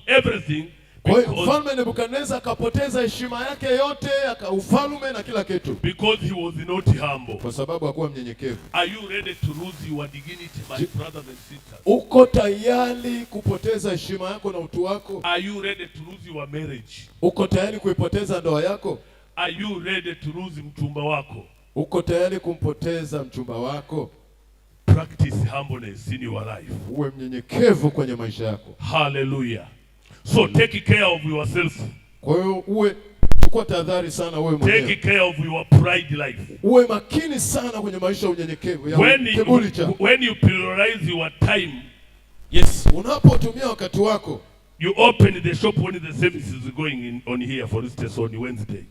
everything. Kwa hiyo mfalme Nebukadneza akapoteza heshima yake yote, ufalme na kila kitu. Because he was not humble. Kwa sababu hakuwa mnyenyekevu. Are you ready to lose your dignity, my brothers and sisters? Uko tayari kupoteza heshima yako na utu wako? Are you ready to lose your marriage? Uko tayari kuipoteza ndoa yako? Are you ready to lose mchumba wako? Uko tayari kumpoteza mchumba wako? Practice humbleness in your life. Uwe mnyenyekevu kwenye maisha yako. Hallelujah. So take care of yourself. Kwa hiyo chukua tahadhari sana wewe mwenyewe. Take care of your pride life. Uwe makini sana kwenye maisha ya unyenyekevu. When you prioritize your time. Yes, unapotumia wakati wako. You open the shop when the service is going on here, for instance on Wednesday.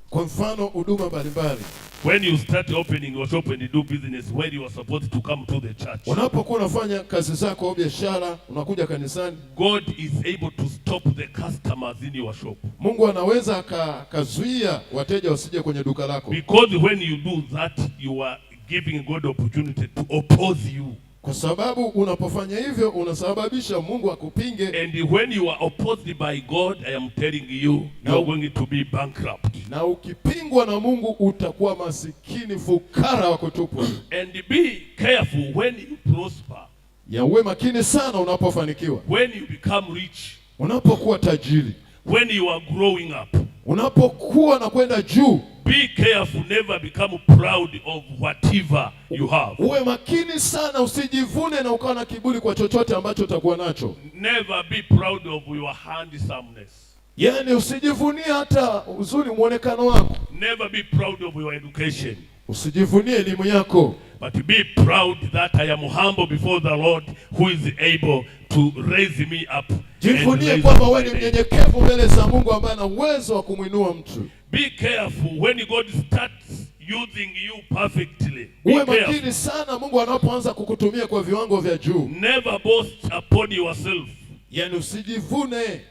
Kwa mfano huduma mbalimbali. When you start opening your shop and you do business where you are supposed to come to the church. Unapokuwa unafanya kazi zako au biashara, unakuja kanisani. God is able to stop the customers in your shop. Mungu anaweza akazuia wateja wasije kwenye duka lako. Because when you do that, you are giving God opportunity to oppose you. Kwa sababu unapofanya hivyo unasababisha Mungu akupinge. And when you are opposed by God, I am telling you, you are going to be bankrupt. Na ukipingwa na Mungu utakuwa masikini, fukara wa kutupwa. And be careful when you prosper. Ya uwe makini sana unapofanikiwa. When you become rich. Unapokuwa tajiri. When you are growing up. Unapokuwa na kwenda juu. Be be careful, never become proud of whatever you have. Uwe makini sana, usijivune na ukawa na kiburi kwa chochote ambacho utakuwa nacho. Never be proud of your handsomeness. Yani usijivunie hata uzuri muonekano wako. Never be proud of your education. Usijivunie elimu yako. But be proud that I am humble before the Lord who is able to raise me up. Jivunie kwamba wewe ni mnyenyekevu mbele za Mungu ambaye ana uwezo wa kumwinua mtu. Be careful when God starts using you perfectly. Uwe makini sana Mungu anapoanza kukutumia kwa viwango vya juu. Never boast upon yourself. Yani usijivune.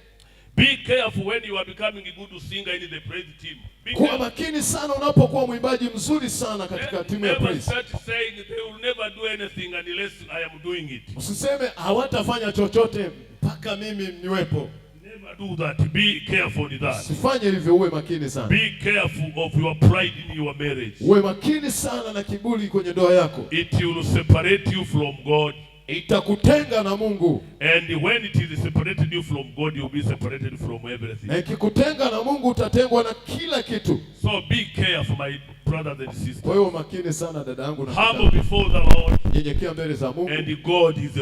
Be careful when you are becoming a good singer in the praise team. Kuwa makini sana unapokuwa mwimbaji mzuri sana katika timu ya praise. Never start saying they will never do anything unless I am doing it. Usiseme hawatafanya chochote mpaka mimi niwepo. Never do that. Be careful with that. Usifanye hivyo, uwe makini sana. Be careful of your pride in your marriage. Uwe makini sana na kiburi kwenye ndoa yako. It will separate you from God. Itakutenga na Mungu. And when it is separated you from God, you will be separated from everything. Na ikikutenga na Mungu utatengwa na kila kitu. So be careful, my brothers and sisters. Kwa hiyo makini sana dada yangu na humble before the Lord. Nyenyekea mbele za Mungu. And God is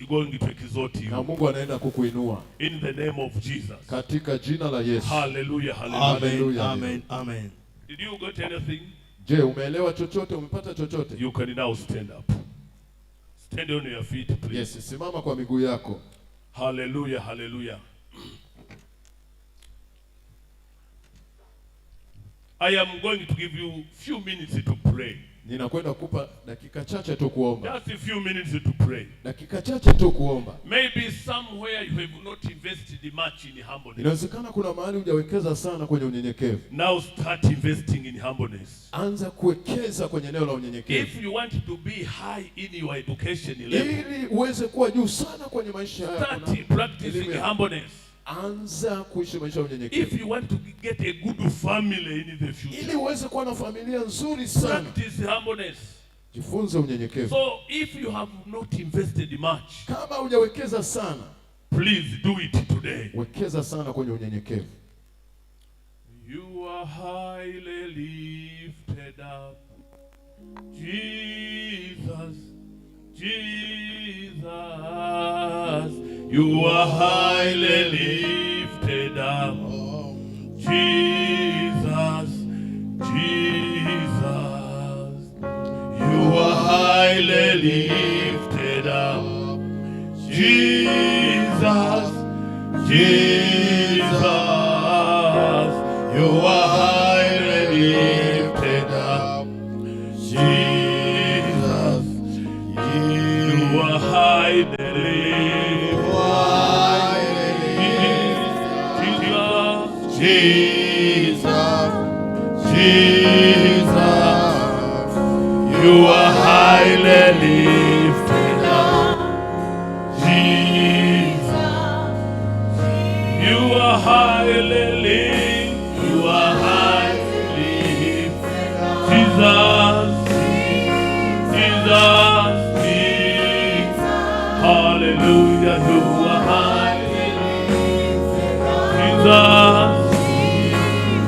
going to exalt you. Na Mungu anaenda kukuinua. In the name of Jesus. Katika jina la Yesu. Hallelujah, hallelujah. Amen, amen. Did you get anything? Je, umeelewa chochote? Umepata chochote? You can now stand up. Stand on your feet, please. Yes, simama kwa miguu yako. Hallelujah, hallelujah. I am going to give you few minutes to pray. Ninakwenda kukupa dakika chache tu kuomba. Just a few minutes to pray. Dakika chache tu kuomba. Maybe somewhere you have not invested much in humbleness. Inawezekana kuna mahali hujawekeza sana kwenye unyenyekevu. Now start investing in humbleness. Anza kuwekeza kwenye eneo la unyenyekevu. If you want to be high in your education level, ili uweze kuwa juu sana kwenye maisha yako, start practicing humbleness. Anza kuishi maisha ya unyenyekevu. If you want to get a good family in the future, ili uweze kuwa na familia nzuri sana, practice humbleness. Jifunze unyenyekevu. So if you have not invested much, kama hujawekeza sana, please do it today. Wekeza sana kwenye unyenyekevu. You are highly lifted up, Jesus, Jesus. You are highly lifted up, Jesus, Jesus. You are highly lifted up, Jesus, Jesus. You are highly lifted up, Jesus. You are highly lifted up, Jesus, Jesus. You are highly lifted up, Jesus. You are highly lifted. You are highly lifted up, Jesus, Jesus, Jesus. Hallelujah. You are highly lifted up, Jesus,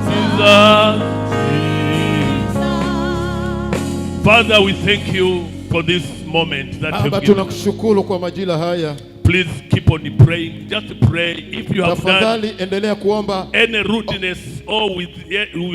Jesus, Jesus. Father, we thank you for this moment that Baba, you've given. tunakushukuru kwa majira haya. Please keep on praying. Just pray. If you have done Tafadhali endelea kuomba. any rudeness or we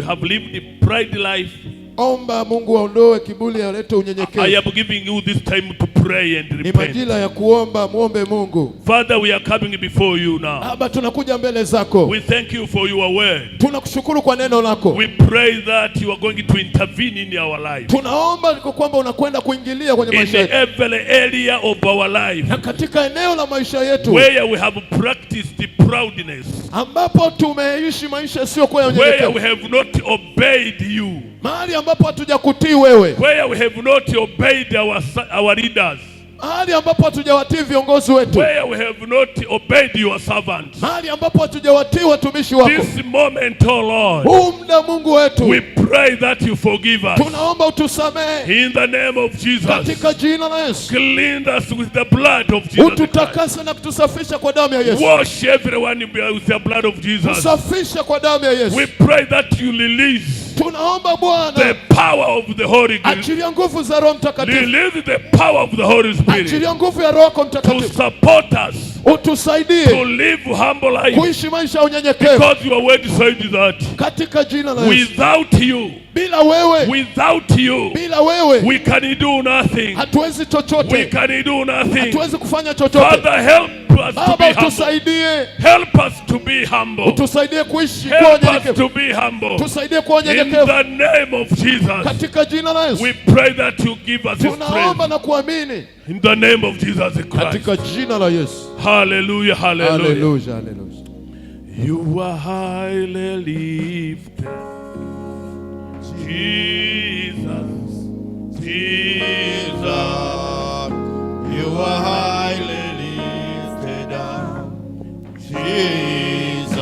have lived a pride life, Omba Mungu aondoe kiburi, alete I unyenyekevu. am giving you this time to pray and Ni repent. majira ya kuomba, muombe Mungu. Father, we are coming before you now. Baba, tunakuja mbele zako. We thank you for your word. Tunakushukuru kwa neno lako. We pray that you are going to intervene in our life, Tunaomba kwamba unakwenda kuingilia kwenye in maisha yetu. every area of our life Na katika eneo la maisha yetu where we have practiced proudness, ambapo tumeishi maisha yasiyokuwa ya where we unyenyekevu. have not obeyed you, Mahali ambapo hatujakutii wewe. where we have not obeyed our leaders, Mahali ambapo hatujawatii viongozi wetu. where we have not obeyed your servants. Mahali ambapo hatujawatii watumishi wako. This moment, oh Lord, Huu muda Mungu wetu. we pray that you forgive us. Tunaomba utusamehe In the name of Jesus, katika jina la Yesu. cleanse us with the blood of Jesus Christ. Ututakase na kutusafisha kwa damu ya Yesu. Wash everyone with the blood of Jesus. Tusafishe kwa damu ya Yesu. We pray that you release Tunaomba Bwana, the power of the Holy Ghost. achilia nguvu za Roho Mtakatifu. Release the power of the Holy Spirit Achilia nguvu ya Roho to Mtakatifu. support us, to Utusaidie live humble life, kuishi maisha ya unyenyekevu because your word said that katika jina la Yesu. without you, Bila wewe, bila wewe we can do nothing. hatuwezi We chochote, can do nothing. hatuwezi kufanya chochote. Father, help us to Baba, be humble. utusaidie, Help us to be humble. utusaidie kuishi kwa Help us unyenyekevu. to be humble. Tusaidie kwa In unyenyekevu the name of Jesus, katika jina la Yesu. we pray that you give us this Tunaomba strength. na kuamini In the name of Jesus Christ. katika jina la Yesu. Hallelujah, hallelujah. Hallelujah, hallelujah. You are highly lifted, Jesus, Jesus, you are highly lifted up. Jesus,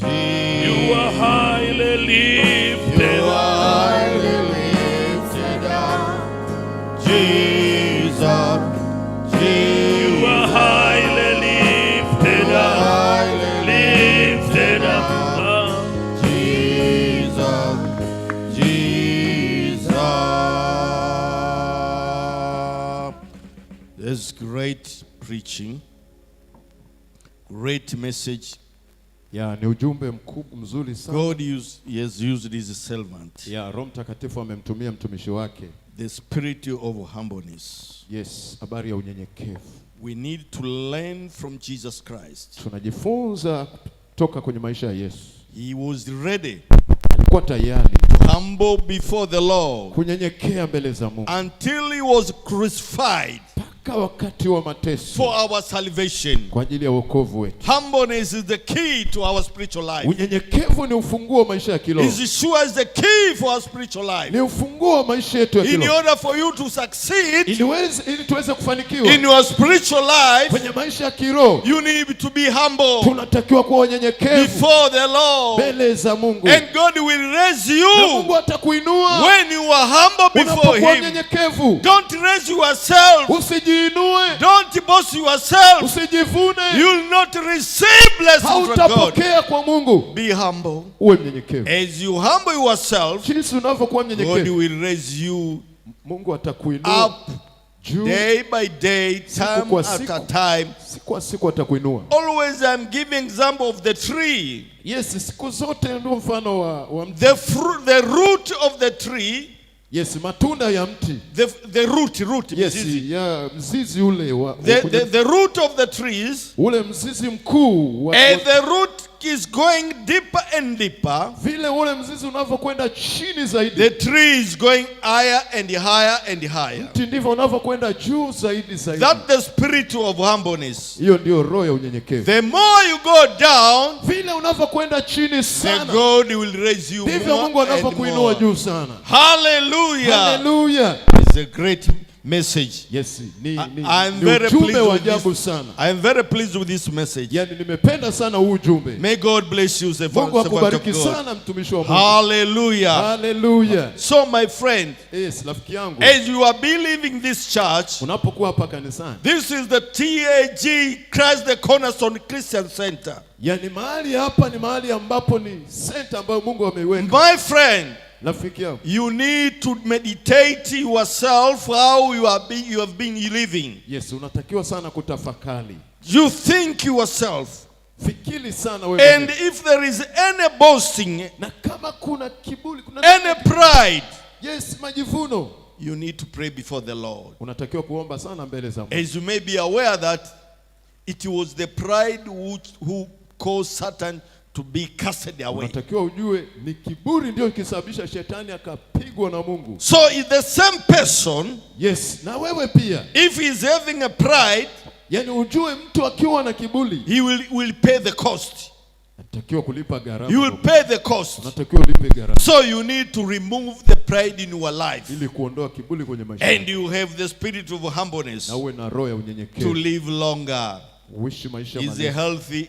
you are highly lifted. you are highly lifted up. Jesus, You are highly lifted up. Lifted up. Jesus, Jesus. There's great preaching, great message. Ya, ni ujumbe mzuri sana. God has used his servant. Ya, Roho Mtakatifu amemtumia mtumishi wake. The spirit of humbleness. Yes, habari ya unyenyekevu. We need to learn from Jesus Christ. Tunajifunza kutoka kwenye maisha ya Yesu. He was ready Alikuwa tayari to humble before the Lord kunyenyekea mbele za Mungu until he was crucified mpaka wakati wa mateso for our salvation. kwa ajili ya wokovu wetu. Humbleness is the key to our spiritual life. Unyenyekevu ni ufunguo wa maisha ya kiroho. Yeshua is the key for our spiritual life. Ni ufunguo wa maisha yetu ya In kiroho. order for you to succeed Ili tuweze kufanikiwa in your spiritual life, kwenye maisha ya kiroho, you need to be humble tunatakiwa kuwa wanyenyekevu before the Lord. mbele za Mungu. And God will raise Na you Mungu atakuinua when you are humble before unapokuwa Him. unyenyekevu. Don't raise yourself. Usijiinue, Don't boast yourself. usijivune, You will not receive blessings from God. hautapokea kwa Mungu. Be humble. Uwe mnyenyekevu. As you humble yourself, Jinsi unavyokuwa God mnyenyekevu, will raise you Mungu atakuinua up juu, day by day, time kwa after siku. time. siku kwa siku atakuinua. Always I'm giving example of the tree. Yes, siku zote ndio mfano wa mti. The root of the tree, Yes, matunda ya mti. the root. Yes, Mzizi. ya mzizi ule wa The root of the trees, ule mzizi mkuu wa, and the root is going deeper and deeper. vile ule mzizi unavyokwenda chini zaidi, The tree is going higher and higher and higher. mti ndivyo unavyokwenda juu zaidi zaidi. That's the spirit of humbleness. Hiyo ndio roho ya unyenyekevu. The more you go down, Vile unavyokwenda chini the sana, God will raise you ndivyo Mungu more and anavyokuinua more. juu sana. Hallelujah. Hallelujah. It's a great message. Yes, ni I'm ni very ujumbe pleased wa with ajabu this. sana. I am very pleased with this message. Yaani nimependa sana huu ujumbe. May God bless you, servant Mungu of akubariki God. sana mtumishi wa Mungu. Hallelujah. Hallelujah. So my friend, Yes, rafiki yangu, as you are believing this church, unapokuwa hapa kanisani, this is the TAG, Christ the Cornerstone Christian Center. yaani mahali hapa ni mahali ambapo ni center ambayo Mungu ameiweka. My friend, Rafiki yangu, you need to meditate yourself how you have been living. yes, unatakiwa sana kutafakari. You think yourself. Fikiri sana wewe. And if there is any boasting, Na kama kuna kiburi, kuna any pride, yes, majivuno, you need to pray before the Lord. unatakiwa kuomba sana mbele za Mungu. As you may be aware that it was the pride who caused Satan to be casted away. Unatakiwa ujue ni kiburi ndio kisababisha shetani akapigwa na Mungu. So if the same person, Yes, na wewe pia. if he is having a pride, Yaani ujue mtu akiwa na kiburi, he will pay the cost. unatakiwa kulipa gharama. You will pay the cost. Unatakiwa ulipe gharama So you need to remove the pride in your life. ili kuondoa kiburi kwenye maisha And yako. you have the spirit of humbleness Na uwe na roho ya to unyenyekevu. live longer. Uishi maisha Is a marefu. healthy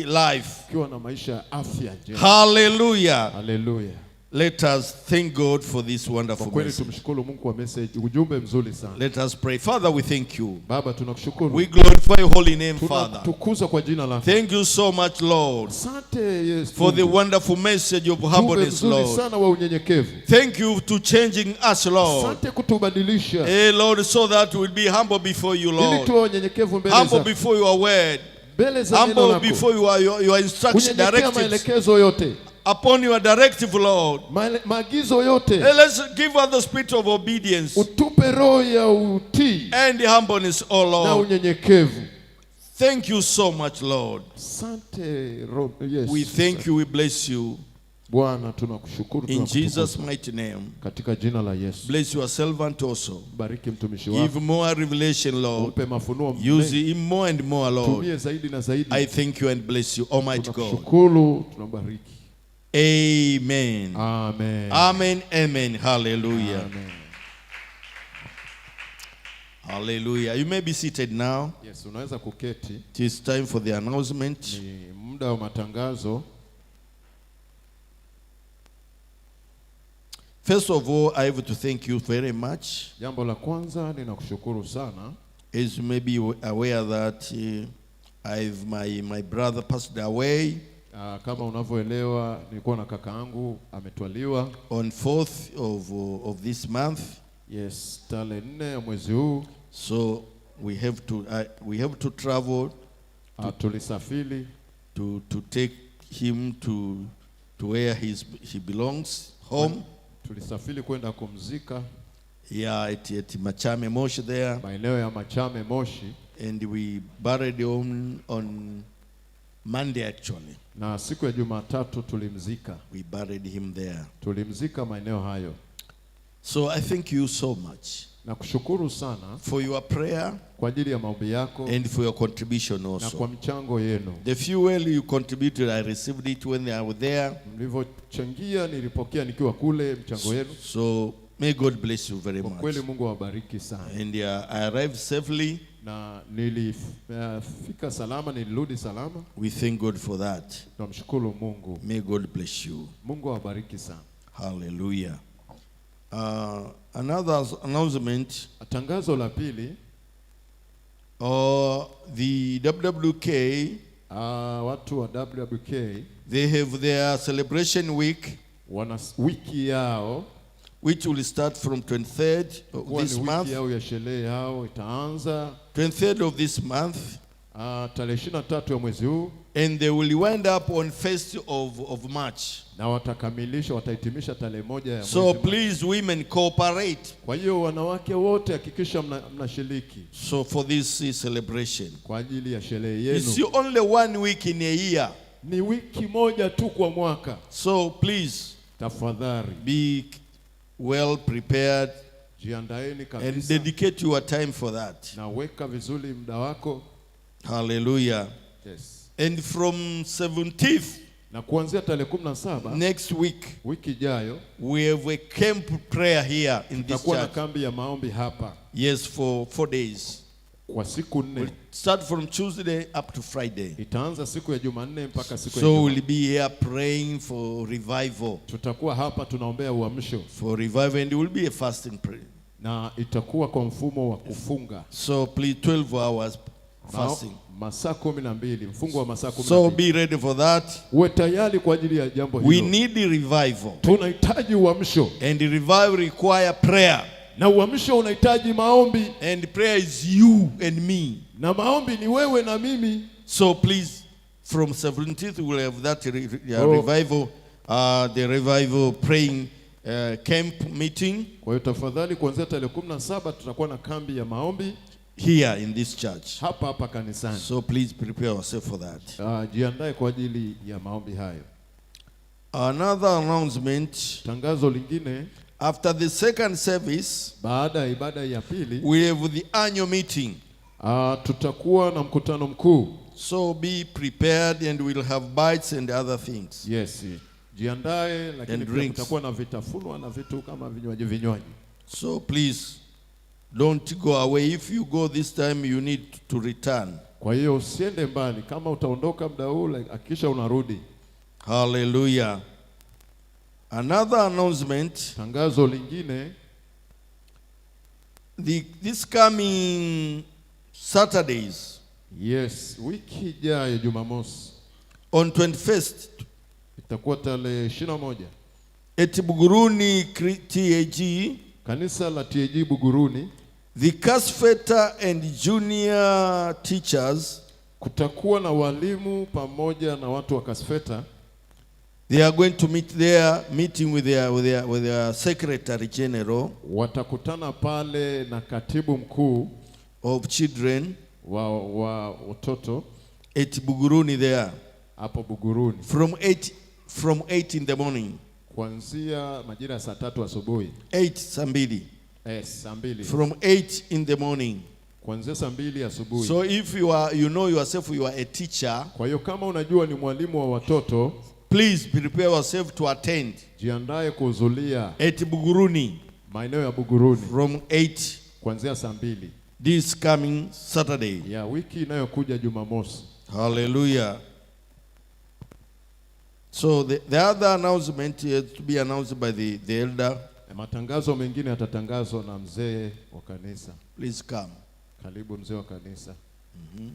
life. Ukiwa na maisha ya afya njema. Hallelujah. Hallelujah. Let us thank God for this Kwa wonderful kweli message. tumshukuru Mungu kwa message, ujumbe mzuri sana. Let us pray. Father, we thank you. Baba tunakushukuru. We glorify your holy name, Father. Tunakutukuza kwa jina lako. Thank you so much, Lord, Asante Yesu. for the wonderful message of humbleness, mzuri Lord. sana wa unyenyekevu. Thank you to changing us, Lord. Asante kutubadilisha. Lord, so that we'll be humble before you, Ili Lord. tuwe wanyenyekevu mbele Humble zako. before your word. Mbele za neno Humble lako. before your instruction, Kunyenyekea directives. maelekezo yote. Upon your directive, Lord. Maagizo yote. Let's give us the spirit of obedience Utupe roho ya utii and humbleness, oh na Lord. unyenyekevu. Thank you so much, Lord. Asante Yesu. We thank you, we bless you. Bwana tunakushukuru, In Jesus' tunakutukuza. mighty name. Katika jina la Yesu. Bless your servant also. Bariki mtumishi Give wako. more revelation, Lord. Upe mafunuo Use mengi. him more and more, Lord. Tumie zaidi na zaidi. I thank you and bless you, Almighty God. Tunakushukuru, tunabariki. Amen. Amen. Amen. Amen. Hallelujah. Amen. Hallelujah. You may be seated now. Yes, unaweza kuketi. It is time for the announcement. Ni muda wa matangazo. First of all, I have to thank you very much. Jambo la kwanza ninakushukuru sana. As you may be aware that my brother passed away Kama unavyoelewa nilikuwa na kaka yangu ametwaliwa on 4th of this month. Yes, tarehe 4 ya mwezi huu. So we have to travel tulisafiri to take him to where he belongs, home. Tulisafiri kwenda kumzika. Yeah, at Machame Moshi there. Maeneo ya Machame Moshi. And we buried him on Monday actually. Na siku ya Jumatatu tulimzika. We buried him there. Tulimzika maeneo hayo. So I thank you so much. Nakushukuru sana for your prayer kwa ajili ya maombi yako and for your contribution also. Na kwa mchango yenu. The fuel you contributed, I received it when I was there. Mlivyochangia nilipokea nikiwa kule mchango yenu. So may God bless you very much. Kwa kweli Mungu awabariki sana. And I arrived safely. Na nilifika salama, nilirudi salama. We thank God for that. Tunamshukuru Mungu. May God bless you. Mungu awabariki sana. Hallelujah. Another announcement. Tangazo la pili. The WWK. Watu wa WWK. They have their celebration week. Wana wiki yao. Which will start from 23rd of this month. Wiki yao ya sherehe yao itaanza 23rd of this month. Tarehe 23 ya mwezi huu. And they will wind up on 1st of March. Na watahitimisha tarehe 1 ya mwezi. So please women cooperate. Kwa hiyo wanawake wote hakikisha mnashiriki. So for this celebration. Kwa ajili ya sherehe yenu. It's only 1 week in a year. Ni wiki moja tu kwa mwaka. So please tafadhali be well prepared. Jiandaeni kabisa. And dedicate your time for that. Na weka vizuri muda wako. Hallelujah. Yes. And from 17th, na kuanzia tarehe 17 next week, wiki ijayo, we have a camp prayer here in this tutakuwa na church. kambi ya maombi hapa. Yes, for 4 days. Kwa siku 4. We'll start from Tuesday up to Friday. Itaanza siku ya Jumanne mpaka siku ya So we'll be here praying for revival. Tutakuwa hapa tunaombea uamsho. For revival, and it will be a fasting prayer. Na itakuwa kwa mfumo wa kufunga. So please 12 hours fasting. Masaa 12, mfungo wa masaa 12. So be ready for that. Uwe tayari kwa ajili ya jambo hilo. We need the revival. Tunahitaji uamsho. And the revival require prayer. Na uamsho unahitaji maombi. And prayer is you and me. Na maombi ni wewe na mimi. So please, from 17th we will have that revival, the revival praying camp meeting. Kwa hiyo tafadhali kuanzia tarehe 17 tutakuwa na kambi ya maombi here in this church. Hapa kanisani. So please prepare yourself for that. Jiandae kwa ajili ya maombi hayo. Another announcement. Tangazo lingine. After the second service, baada ya ibada ya pili, we have the annual meeting. Tutakuwa na mkutano mkuu. So be prepared and we'll have bites and other things. Yes. Jiandae, lakini pia tutakuwa na vitafunwa na vitu kama vinywaji. So please don't go away. If you go this time, you need to return. Kwa hiyo usiende mbali. Kama utaondoka muda huu, hakikisha unarudi. Hallelujah. Another announcement, Tangazo lingine, this coming Saturdays, yes, wiki ijayo Jumamosi on 21st, itakuwa tarehe 21 at Buguruni TAG, kanisa la TAG Buguruni, the Kasfeta and junior teachers, kutakuwa na walimu pamoja na watu wa Kasfeta. they are going to meet there, meeting with their secretary general Watakutana pale na katibu mkuu of children wa watoto at Buguruni there, hapo Buguruni, from 8 in the morning, kuanzia majira ya saa 3 asubuhi. 8 saa mbili. Saa 2. From 8 in the morning. Kuanzia saa 2 asubuhi. So if you know yourself you are a teacher, Kwa hiyo kama unajua ni mwalimu wa watoto, please prepare yourself to attend jiandae kuhudhuria at Buguruni maeneo ya Buguruni from 8 kuanzia saa 2 this coming Saturday. ya wiki inayokuja Jumamosi. Hallelujah. So the other announcement is to be announced by the elder. Matangazo mengine yatatangazwa na mzee wa kanisa. Please come. Karibu mzee wa kanisa. Mm-hmm.